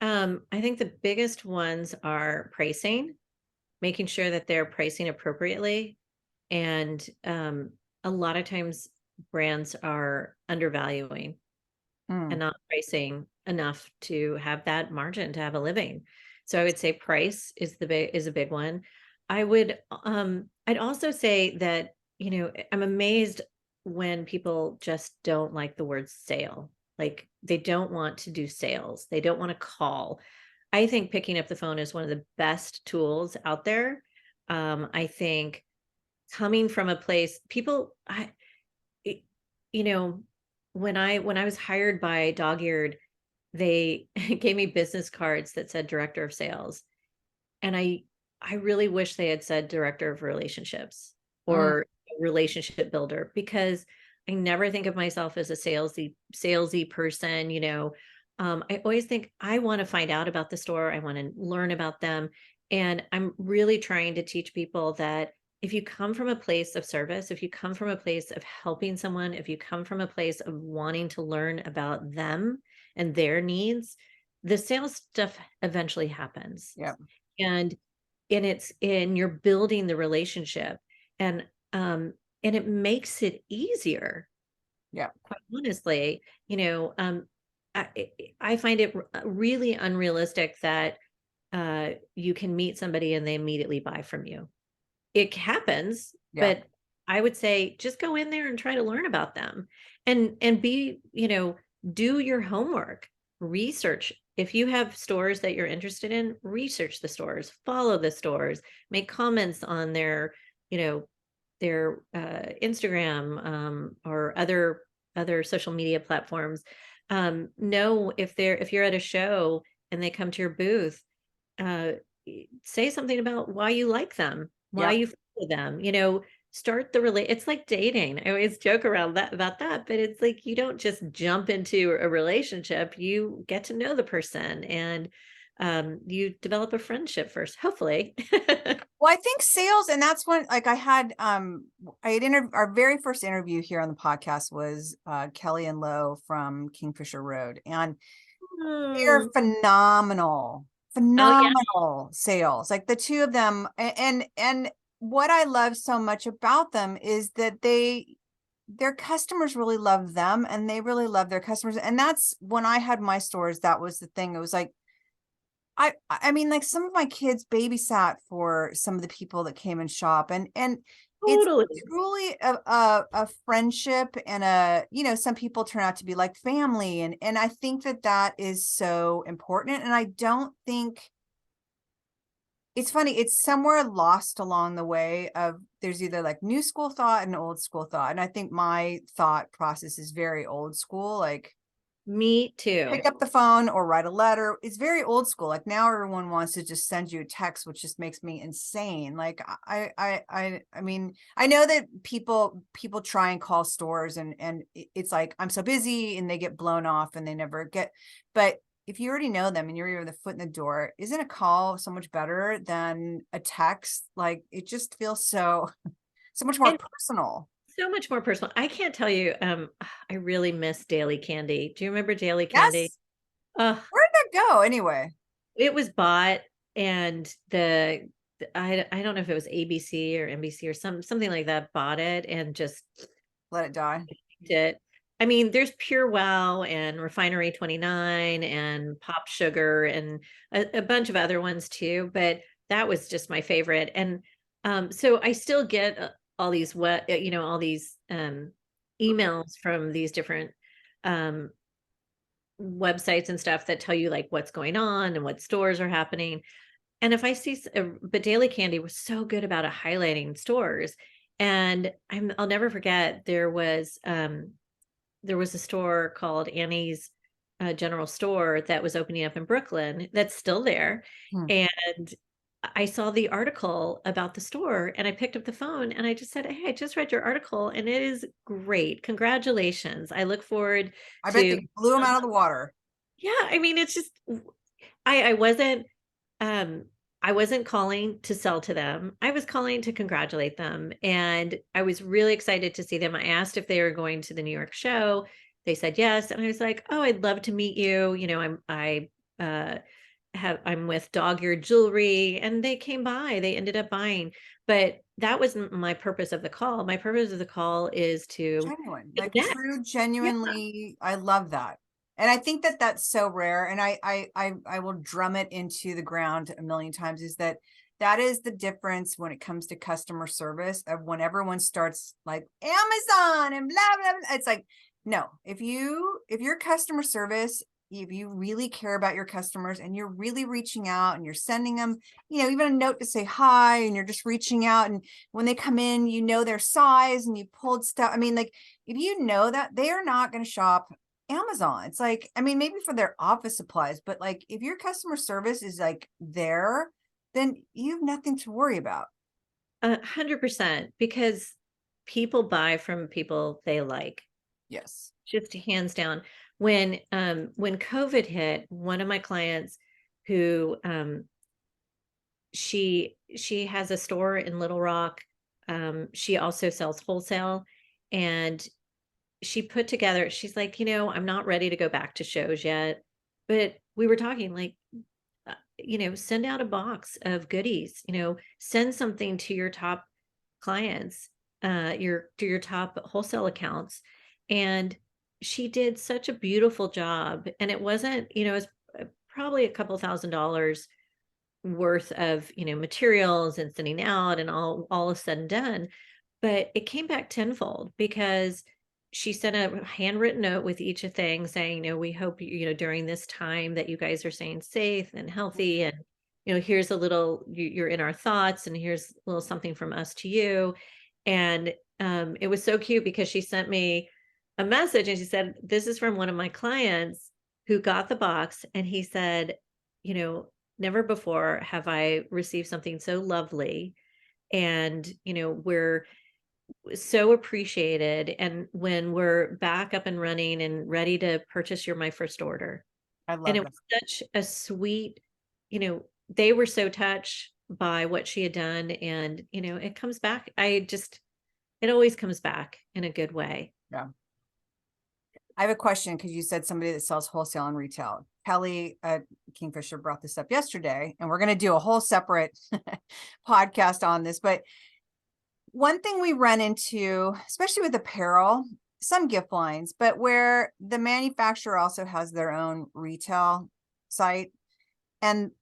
I think the biggest ones are pricing, making sure that they're pricing appropriately. And a lot of times brands are undervaluing and Mm, not pricing enough to have that margin to have a living. So I would say price is a big one. I'd also say that, I'm amazed when people just don't like the word sale. Like they don't want to do sales. They don't want to call. I think picking up the phone is one of the best tools out there. I think coming from a place, it- you know, when I was hired by Dogeared, they gave me business cards that said director of sales. And I really wish they had said director of relationships mm, or relationship builder, because I never think of myself as a salesy person. I always think I want to find out about the store. I want to learn about them. And I'm really trying to teach people that if you come from a place of service, if you come from a place of helping someone, if you come from a place of wanting to learn about them and their needs, the sales stuff eventually happens. yeah, And it's in you're building the relationship, and um and it makes it easier, yeah. quite honestly. I, I find it really unrealistic that you can meet somebody and they immediately buy from you. It happens, Yeah. but I would say just go in there and try to learn about them, and be, do your homework, research. If you have stores that you're interested in, research the stores, follow the stores, make comments on you know, their Instagram, or other social media platforms. Know if you're at a show and they come to your booth, uh, say something about why you like them, why Yeah. you follow them, start it's like dating. I always joke around that about that, but it's like you don't just jump into a relationship. You get to know the person, and you develop a friendship first, hopefully. Well, I think sales, and that's when, like, I had our very first interview here on the podcast was Kelly and Lowe from Kingfisher Road, and they're Oh, phenomenal, oh yeah, phenomenal sales. Like the two of them, and what I love so much about them is that their customers really love them, and they really love their customers. And that's when I had my stores, that was the thing. It was like, I mean, like some of my kids babysat for some of the people that came and shop, and it's totally. truly a friendship, and some people turn out to be like family, and I think that that is so important. And I don't think it's funny, it's somewhere lost along the way of there's either like new school thought and old school thought. And I think my thought process is very old school, like Me too. pick up the phone or write a letter. It's very old school. Like now everyone wants to just send you a text, which just makes me insane. Like I mean, I know that people try and call stores, and it's like, I'm so busy, and they get blown off and they never get, but if you already know them and you're the foot in the door, isn't a call so much better than a text? Like it just feels so much more And personal. so much more personal. I can't tell you, I really miss Daily Candy. Do you remember Daily Candy? Yes. Oh, Where did that go anyway? it was bought, and I don't know if it was ABC or NBC or something like that bought it and just Let it die. it. I mean, there's Pure Wow and Refinery 29 and Pop Sugar and a bunch of other ones too, but that was just my favorite. And so I still get all these all these emails from these different um websites and stuff that tell you like what's going on and what stores are happening. And if I see, but Daily Candy was so good about highlighting stores. And I'll never forget, there was a store called Annie's General Store that was opening up in Brooklyn that's still there. Hmm. And I saw the article about the store, and I picked up the phone and I just said, "Hey, I just read your article and it is great. Congratulations. I look forward I bet to." they blew him out of the water. Yeah, I mean, it's just, I wasn't, um, I wasn't calling to sell to them. I was calling to congratulate them. And I was really excited to see them. I asked if they were going to the New York show. They said yes. And I was like, "Oh, I'd love to meet you. I I'm with Dogeared jewelry, and they came by, they ended up buying, but that wasn't my purpose of the call. My purpose of the call is to Genuine, like connect. true, Yeah. genuinely. I love that. And I think that that's so rare. And I will drum it into the ground a million times, is that that is the difference when it comes to customer service, of when everyone starts like Amazon and blah, blah, blah. It's like, no, if your customer service, if you really care about your customers and you're really reaching out and you're sending them, even a note to say hi, and you're just reaching out, and when they come in, their size and you pulled stuff. I mean, like, if you know that, they are not going to shop Amazon. It's like, I mean, maybe for their office supplies, but like, if your customer service is like there, then you have nothing to worry about. 100%, because people buy from people they like. Yes. Just hands down. When COVID hit, one of my clients who she has a store in Little Rock. She also sells wholesale, and she put together, she's like, I'm not ready to go back to shows yet, but we were talking like, send out a box of goodies, send something to your top clients, your top wholesale accounts. And she did such a beautiful job. And it wasn't, it was probably a couple $1,000s worth of, materials and sending out, and all is said and done. But it came back tenfold, because she sent a handwritten note with each of things saying, we hope, during this time that you guys are staying safe and healthy. And, here's a little, you're in our thoughts, and here's a little something from us to you. And it was so cute, because she sent me a message and she said, this is from one of my clients who got the box. And he said, never before have I received something so lovely. And, we're so appreciated. And when we're back up and running and ready to purchase my first order. I And love it that. was such a sweet, they were so touched by what she had done. And, it comes back. It always comes back in a good way. Yeah. I have a question, because you said somebody that sells wholesale and retail. Kelly at Kingfisher brought this up yesterday, and we're going to do a whole separate podcast on this. But one thing we run into, especially with apparel, some gift lines, but where the manufacturer also has their own retail site, and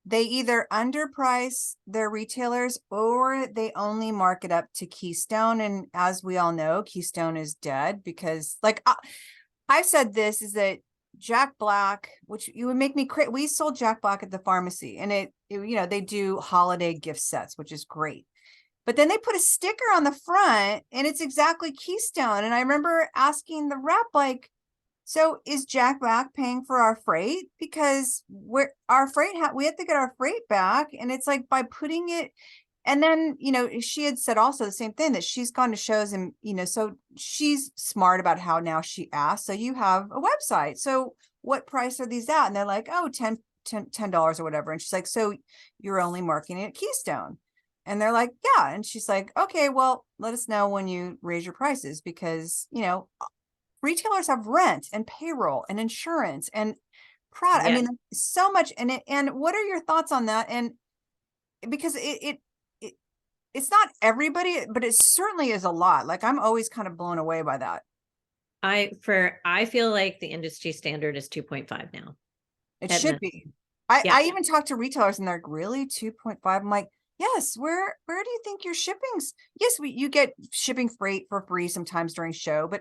they either underprice their retailers or they only mark it up to Keystone. And as we all know, Keystone is dead, because like I've said this, is that Jack Black, which you would make me crazy. We sold Jack Black at the pharmacy, and they do holiday gift sets, which is great. But then they put a sticker on the front and it's exactly Keystone. And I remember asking the rep, like, so is Jack Black paying for our freight? Because our freight, we have to get our freight back. And it's like, by putting it, and then, she had said also the same thing, that she's gone to shows, and, so she's smart about how now she asks, so you have a website, so what price are these at? And they're like, oh, $10 or whatever. And she's like, so you're only marketing it at Keystone? And they're like, yeah. And she's like, okay, well, let us know when you raise your prices, because, retailers have rent and payroll and insurance and product. Yeah. I mean, so much. And what are your thoughts on that? And because it's not everybody, but it certainly is a lot. Like, I'm always kind of blown away by that. I feel like the industry standard is 2.5 now. It should be. I even talk to retailers and they're like, really 2.5? I'm like, yes, where do you think your shipping's? Yes, you get shipping freight for free sometimes during show, but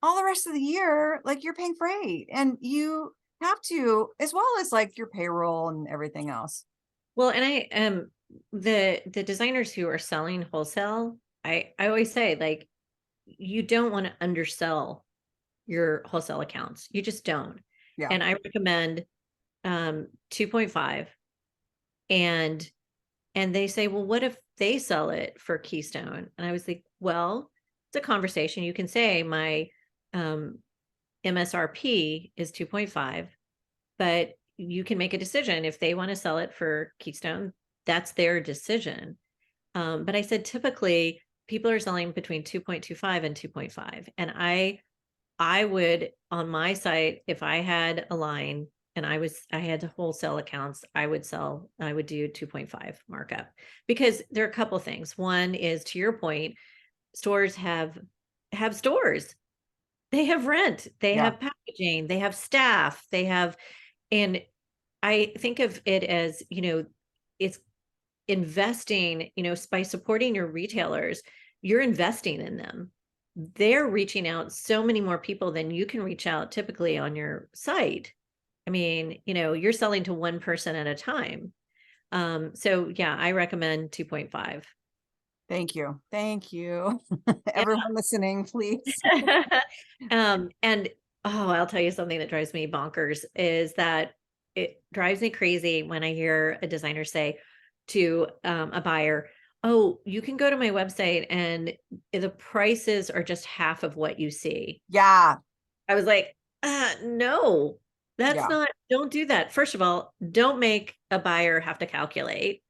all the rest of the year, like, you're paying freight, and you have to, as well as like your payroll and everything else. Well, and the designers who are selling wholesale, I always say, like, you don't want to undersell your wholesale accounts. You just don't. Yeah. And I recommend 2.5. And they say, well, what if they sell it for Keystone? And I was like, well, it's a conversation. You can say my MSRP is 2.5, but you can make a decision. If they want to sell it for Keystone, that's their decision. But I said, typically people are selling between 2.25 and 2.5. And I would, on my site, if I had a line, and I had wholesale accounts, I would do 2.5 markup, because there are a couple things. One is, to your point, stores have stores. They have rent, they Yeah. have packaging, they have staff, and I think of it as, it's investing, by supporting your retailers, you're investing in them. They're reaching out so many more people than you can reach out typically on your site. I mean, you're selling to one person at a time. So yeah, I recommend 2.5. Thank you. Thank you. Everyone listening, please. And I'll tell you something that drives me bonkers is that it drives me crazy when I hear a designer say to a buyer, "Oh, you can go to my website and the prices are just half of what you see." Yeah. I was like, no, that's Yeah. not, don't do that. First of all, don't make a buyer have to calculate.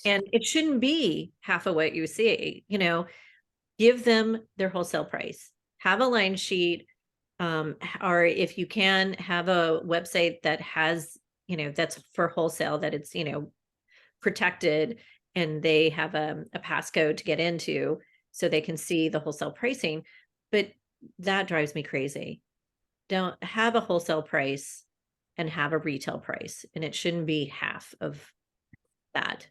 And it shouldn't be half of what you see, give them their wholesale price, have a line sheet, or if you can have a website that has, that's for wholesale, that it's, protected, and they have a passcode to get into so they can see the wholesale pricing. But that drives me crazy. Don't have a wholesale price and have a retail price, and it shouldn't be half of that.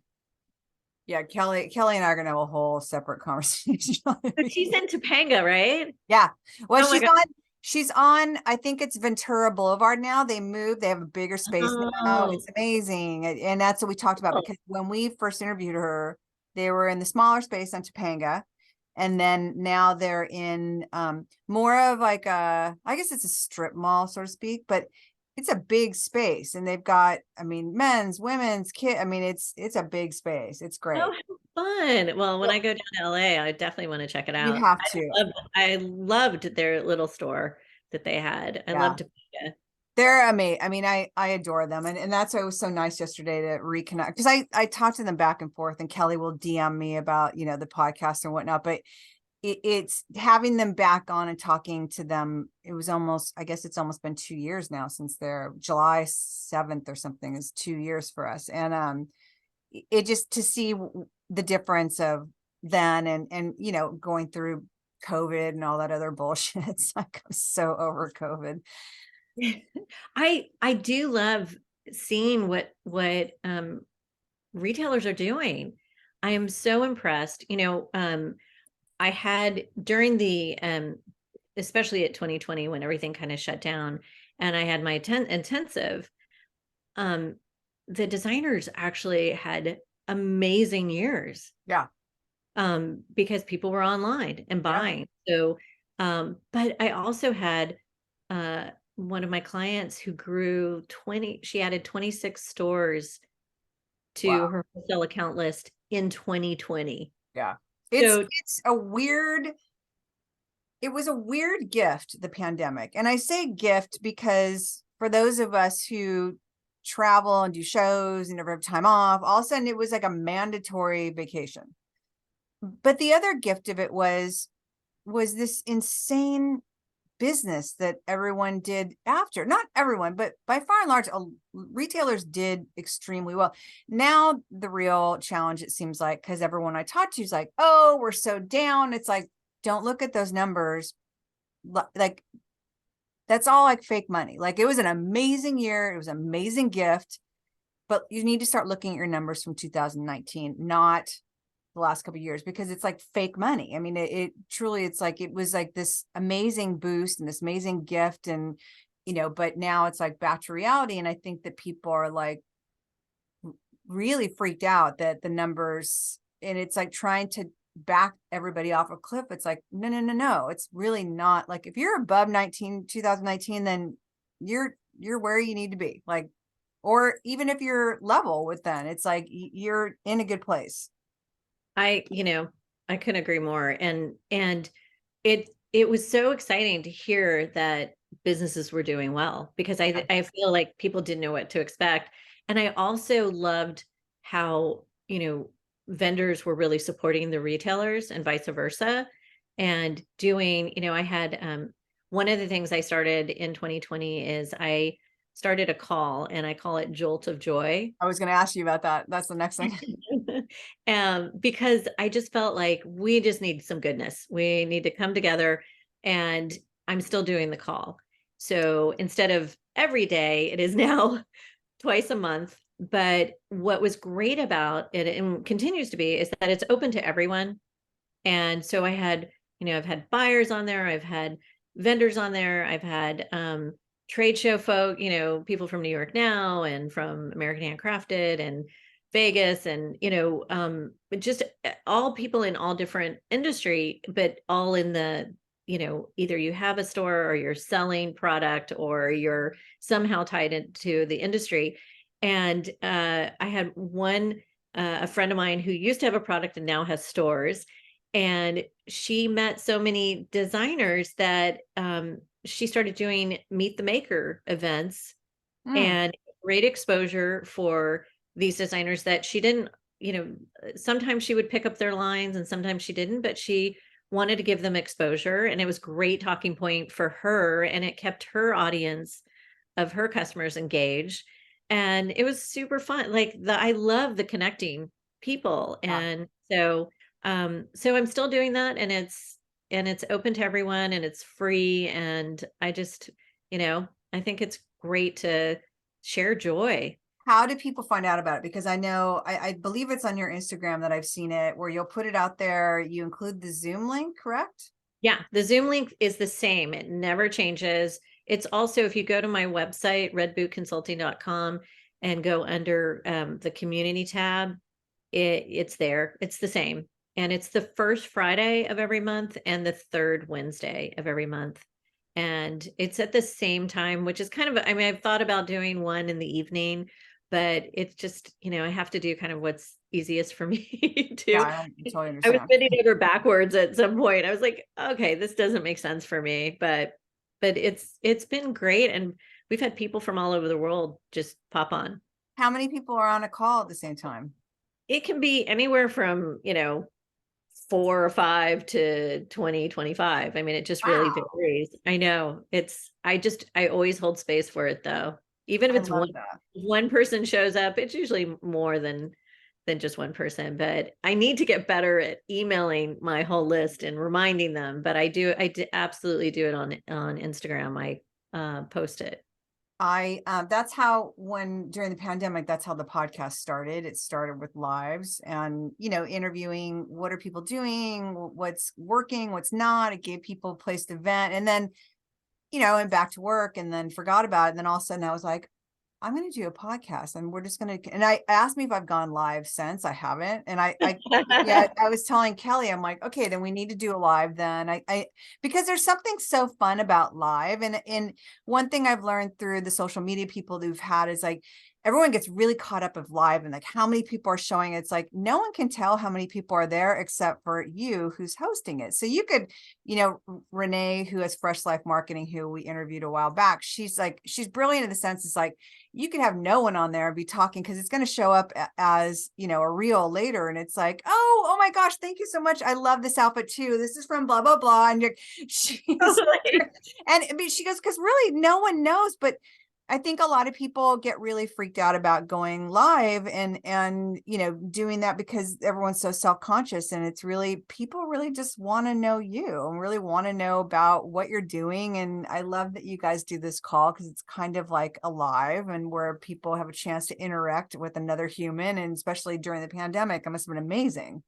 Yeah. Kelly and I are gonna have a whole separate conversation. But she's in Topanga, right? Yeah. Well, Oh my God. she's on, I think it's Ventura Boulevard now. They moved, they have a bigger space now. Oh, It's amazing. And that's what we talked about, cool. because when we first interviewed her, they were in the smaller space on Topanga. And then now they're in more of like I guess it's a strip mall, so to speak, but it's a big space, and they've got, I mean, men's, women's, kid. I mean, it's a big space. It's Oh, great. how fun. Well, when Well, I go down to LA, I definitely want to check it you out. have to. I loved their little store that they had. I Yeah. loved Topanga. They're amazing. I mean, I adore them. And that's why it was so nice yesterday to reconnect, because I talked to them back and forth, and Kelly will DM me about, the podcast and whatnot, but it's having them back on and talking to them. It was almost, I guess it's almost been 2 years now since their July 7th or something is 2 years for us. And it just to see the difference of then and going through COVID and all that other bullshit. It's like, I'm so over COVID. I do love seeing what retailers are doing. I am so impressed. I had during the especially at 2020 when everything kind of shut down, and I had my intensive, um the designers actually had amazing years, Yeah. because people were online and Yeah. buying. So but I also had one of my clients who she added 26 stores to Wow. her wholesale account list in 2020. Yeah. So It's a weird, it was a weird gift, the pandemic. And I say gift because for those of us who travel and do shows and never have time off, all of a sudden it was like a mandatory vacation. But the other gift of it was this insane business that everyone did after. Not everyone, but by far and large, retailers did extremely well. Now the real challenge, it seems like, because everyone I talk to is like, oh, we're so down. It's like, don't look at those numbers. Like, that's all like fake money. Like, it was an amazing year. It was an amazing gift, but you need to start looking at your numbers from 2019, not the last couple of years, because it's like fake money. I mean, it truly, it's like, it was like this amazing boost and this amazing gift, and but now it's like back to reality. And I think that people are like really freaked out that the numbers, and it's like trying to back everybody off a cliff. It's like, no, it's really not. Like, if you're above 2019, then you're where you need to be. Like, or even if you're level with them, it's like you're in a good place. I couldn't agree more. And it was so exciting to hear that businesses were doing well, because I feel like people didn't know what to expect. And I also loved how, vendors were really supporting the retailers and vice versa. And doing, I had one of the things I started in 2020 is I started a call, and I call it Jolt of Joy. I was going to ask you about that. That's the next thing. Because I just felt like we just need some goodness. We need to come together, and I'm still doing the call. So instead of every day, it is now twice a month. But what was great about it, and continues to be, is that it's open to everyone. And so I had, I've had buyers on there, I've had vendors on there, I've had trade show folk, people from New York Now and from American Handcrafted and Vegas, and just all people in all different industry, but all in the, either you have a store or you're selling product or you're somehow tied into the industry. And I had a friend of mine who used to have a product and now has stores, and she met so many designers that she started doing Meet the Maker events and great exposure for these designers that she didn't, sometimes she would pick up their lines and sometimes she didn't, but she wanted to give them exposure, and it was great talking point for her, and it kept her audience of her customers engaged. And it was super fun. I love the connecting people. And so I'm still doing that, and it's open to everyone, and it's free. And I just, I think it's great to share joy. How do people find out about it? Because I know, I believe it's on your Instagram that I've seen it, where you'll put it out there. You include the Zoom link, correct? Yeah, the Zoom link is the same. It never changes. It's also, if you go to my website, redbootconsulting.com, and go under the community tab, it's there. It's the same. And it's the first Friday of every month and the third Wednesday of every month. And it's at the same time, which is kind of, I've thought about doing one in the evening, but it's just, I have to do kind of what's easiest for me to. Yeah, I totally I was understand. bending over backwards at some point. I was like, okay, this doesn't make sense for me, but it's been great. And we've had people from all over the world just pop on. How many people are on a call at the same time? It can be anywhere from, 4 or 5 to 20, 25. I mean, it just really varies. I know. I always hold space for it though. Even if it's one person shows up, it's usually more than just one person. But I need to get better at emailing my whole list and reminding them. But I absolutely do it on Instagram. I post it. That's how, during the pandemic, that's how the podcast started. It started with lives and, interviewing, what are people doing, what's working, what's not. It gave people a place to vent, and then, and back to work, and then forgot about it. And then all of a sudden I was like, I'm going to do a podcast, and we're just going to, and I asked me if I've gone live since. I haven't. And yeah, I was telling Kelly, I'm like, okay, then we need to do a live then. Because there's something so fun about live. And one thing I've learned through the social media people who've had is like, everyone gets really caught up of live and like how many people are showing. It's like, no one can tell how many people are there except for you who's hosting it. So you could, Renee, who has Fresh Life Marketing, who we interviewed a while back, she's brilliant in the sense, it's like, you could have no one on there and be talking, because it's going to show up as, a reel later. And it's like, oh my gosh, thank you so much. I love this outfit too. This is from blah, blah, blah. And she goes, because really no one knows, but I think a lot of people get really freaked out about going live and doing that, because everyone's so self-conscious, and it's really, people really just want to know you and really want to know about what you're doing. And I love that you guys do this call, because it's kind of like a live, and where people have a chance to interact with another human. And especially during the pandemic, it must have been amazing.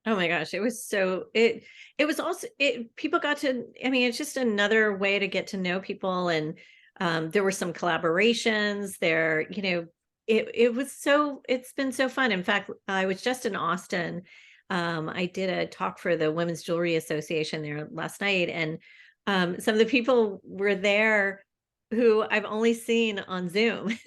Oh my gosh, it was it was also, people got to, it's just another way to get to know people. And there were some collaborations there, it's been so fun. In fact, I was just in Austin. I did a talk for the Women's Jewelry Association there last night. And some of the people were there who I've only seen on Zoom.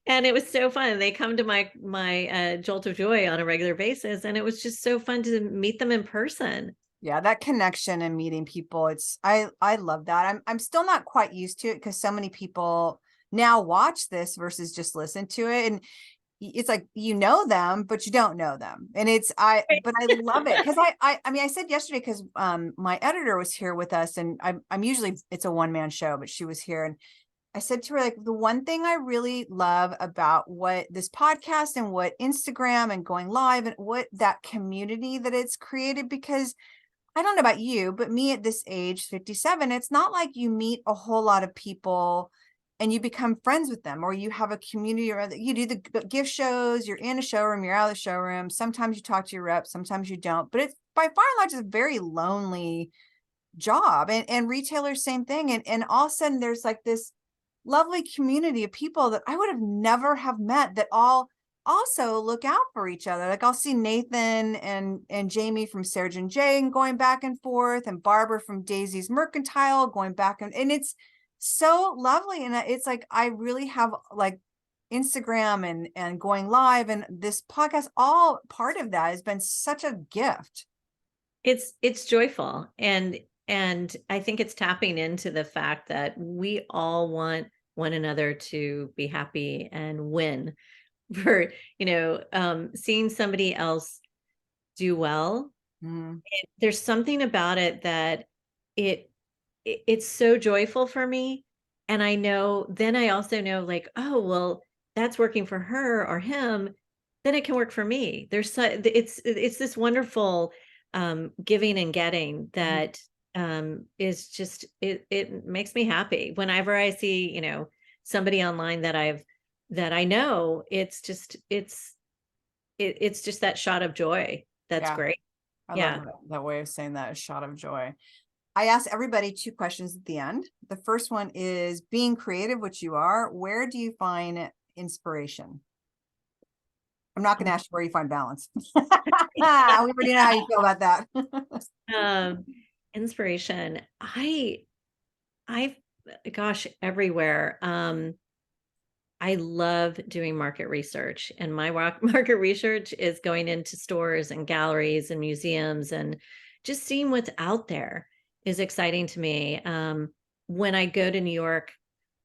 And it was so fun. They come to my Jolt of Joy on a regular basis. And it was just so fun to meet them in person. Yeah, that connection and meeting people, I love that. I'm still not quite used to it, because so many people now watch this versus just listen to it. And it's like, them, but you don't know them. And but I love it, because I said yesterday, because my editor was here with us, and I'm usually, it's a one-man show, but she was here, and I said to her, like, the one thing I really love about what this podcast and what Instagram and going live and what that community that it's created, because I don't know about you, but me at this age, 57, it's not like you meet a whole lot of people and you become friends with them, or you have a community, or you do the gift shows, you're in a showroom, you're out of the showroom. Sometimes you talk to your rep, sometimes you don't, but it's by far and large, it's a very lonely job. And retailers, same thing. And all of a sudden there's like this lovely community of people that I would have never have met, that all also look out for each other. Like I'll see Nathan and Jamie from Serge and Jane going back and forth, and Barbara from Daisy's Mercantile going back, and it's so lovely. And it's like, I really have like Instagram and going live and this podcast, all part of that has been such a gift. It's joyful. And I think it's tapping into the fact that we all want one another to be happy and win. For, seeing somebody else do well, there's something about it that it's so joyful for me. And I know, then I also know, like, oh, well, that's working for her or him, then it can work for me. It's this wonderful giving and getting that is just, it makes me happy whenever I see, somebody online that I know. It's just that shot of joy. That's great. I love that way of saying that, a shot of joy. I ask everybody 2 questions at the end. The first one is, being creative, which you are, where do you find inspiration? I'm not going to ask you where you find balance. We already know how you feel about that. Inspiration. Gosh, everywhere. I love doing market research, and my market research is going into stores and galleries and museums, and just seeing what's out there is exciting to me. When I go to New York,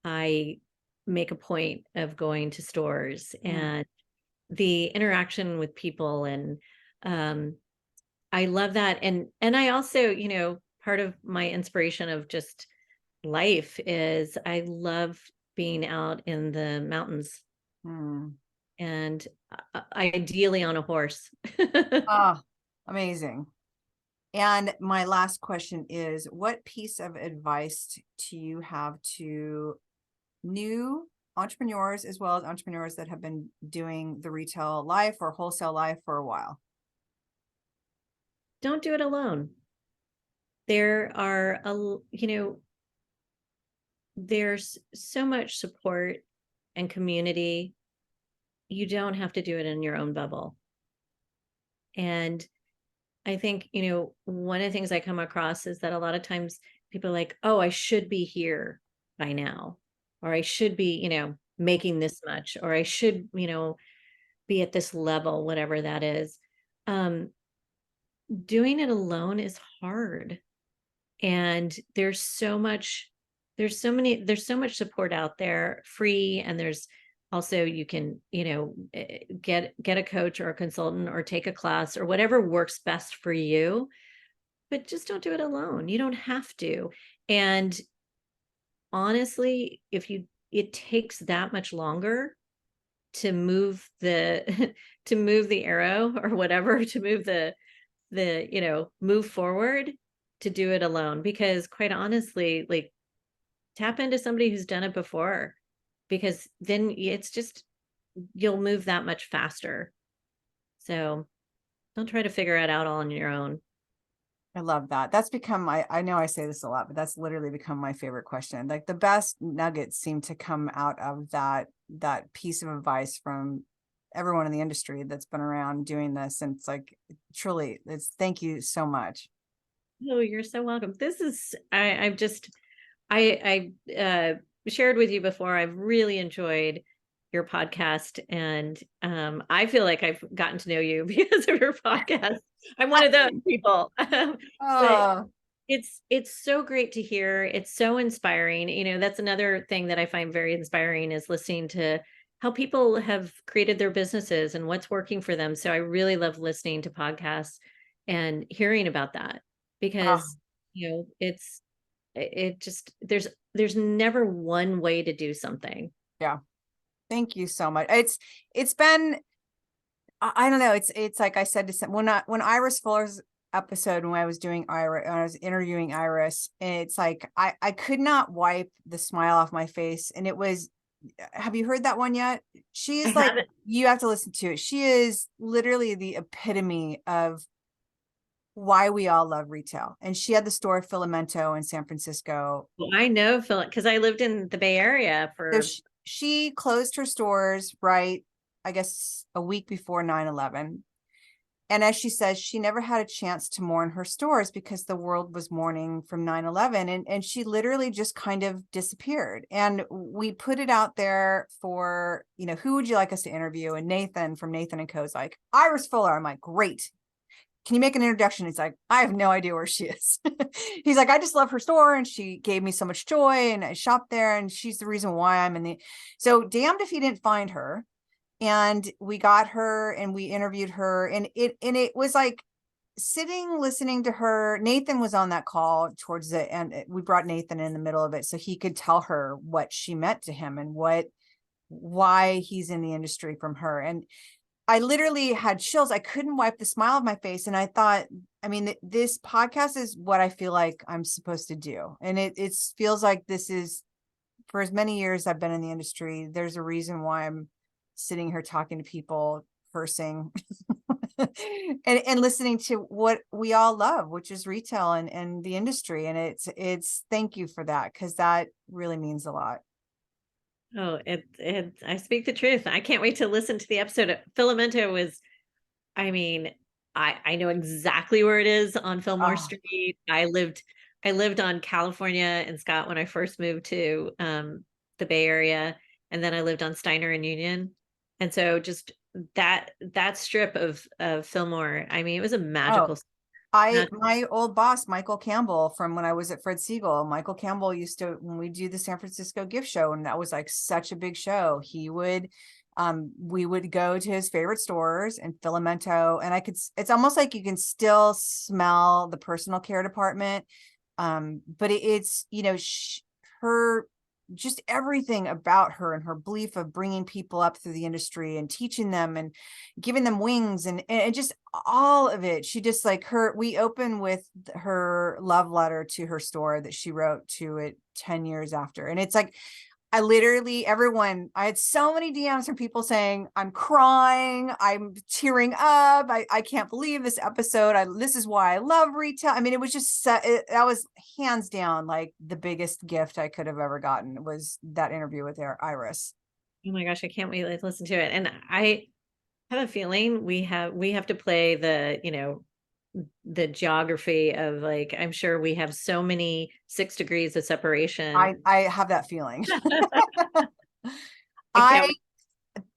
I make a point of going to stores and the interaction with people. And I love that. And I also, part of my inspiration of just life is I love being out in the mountains and ideally on a horse. Amazing. And my last question is, what piece of advice do you have to new entrepreneurs, as well as entrepreneurs that have been doing the retail life or wholesale life for a while? Don't do it alone. There are there's so much support and community. You don't have to do it in your own bubble. And I think, one of the things I come across is that a lot of times people are like, oh, I should be here by now, or I should be, making this much, or I should, be at this level, whatever that is. Doing it alone is hard. And there's so much support out there, free. And there's also, you can, get a coach or a consultant or take a class or whatever works best for you, but just don't do it alone. You don't have to. And honestly, it takes that much longer to move the to move the arrow or whatever, to move the move forward, to do it alone. Because quite honestly, like, tap into somebody who's done it before, because then it's just, you'll move that much faster. So don't try to figure it out all on your own. I love that. That's become I know I say this a lot, but that's literally become my favorite question. Like, the best nuggets seem to come out of that piece of advice from everyone in the industry that's been around doing this. And it's like, truly, thank you so much. Oh, you're so welcome. This is, I've just, I shared with you before, I've really enjoyed your podcast, and I feel like I've gotten to know you because of your podcast. I'm one of those people. But it's so great to hear. It's so inspiring. That's another thing that I find very inspiring, is listening to how people have created their businesses and what's working for them. So I really love listening to podcasts and hearing about that, because it's it just, there's never one way to do something. Yeah. Thank you so much. It's been, I don't know. It's like I said to some, when Iris Fuller's episode, when I was doing Iris, when I was interviewing Iris, and it's like, I could not wipe the smile off my face. And it was, have you heard that one yet? She is like, you have to listen to it. She is literally the epitome of why we all love retail. And she had the store Filamento in San Francisco. Well, I know Phil, because I lived in the Bay Area for. So she closed her stores, right, I guess a week before 9/11. And as she says, she never had a chance to mourn her stores because the world was mourning from 9/11. And she literally just kind of disappeared. And we put it out there for, who would you like us to interview? And Nathan from Nathan & Co. is like, Iris Fuller. I'm like, great. Can you make an introduction? He's like, I have no idea where she is. He's like, I just love her store. And she gave me so much joy. And I shopped there. And she's the reason why I'm in the, so damned if he didn't find her. And we got her and we interviewed her. And it was like sitting, listening to her. Nathan was on that call towards the end. We brought Nathan in the middle of it so he could tell her what she meant to him and why he's in the industry from her. And I literally had chills. I couldn't wipe the smile off my face. And I thought, I mean, this podcast is what I feel like I'm supposed to do. And it feels like this is, for as many years I've been in the industry, there's a reason why I'm sitting here talking to people, cursing, and listening to what we all love, which is retail and the industry. And it's thank you for that, because that really means a lot. Oh, I speak the truth. I can't wait to listen to the episode. Filamento was, I mean, I know exactly where it is on Fillmore Street. I lived on California and Scott when I first moved to the Bay Area, and then I lived on Steiner and Union. And so just that strip of Fillmore, I mean, it was a magical. My old boss, Michael Campbell, from when I was at Fred Siegel, Michael Campbell used to, when we do the San Francisco gift show, and that was like such a big show, we would go to his favorite stores and Filamento, and it's almost like you can still smell the personal care department. But it's, her, just everything about her and her belief of bringing people up through the industry and teaching them and giving them wings and just all of it. She just we open with her love letter to her store that she wrote to it 10 years after. And it's like, I had so many DMs from people saying, I'm crying, I'm tearing up, I can't believe this episode, this is why I love retail. I mean, it was just, that was hands down like the biggest gift I could have ever gotten, was that interview with Iris. Oh my gosh, I can't wait to listen to it. And I have a feeling we have to play the geography of, like, I'm sure we have so many 6 degrees of separation. I have that feeling.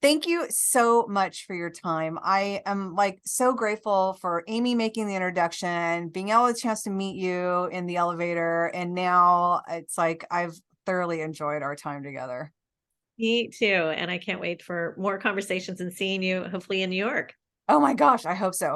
Thank you so much for your time. I am so grateful for Amy making the introduction, being able to chance to meet you in the elevator. And now it's like, I've thoroughly enjoyed our time together. Me too. And I can't wait for more conversations and seeing you hopefully in New York. Oh my gosh, I hope so.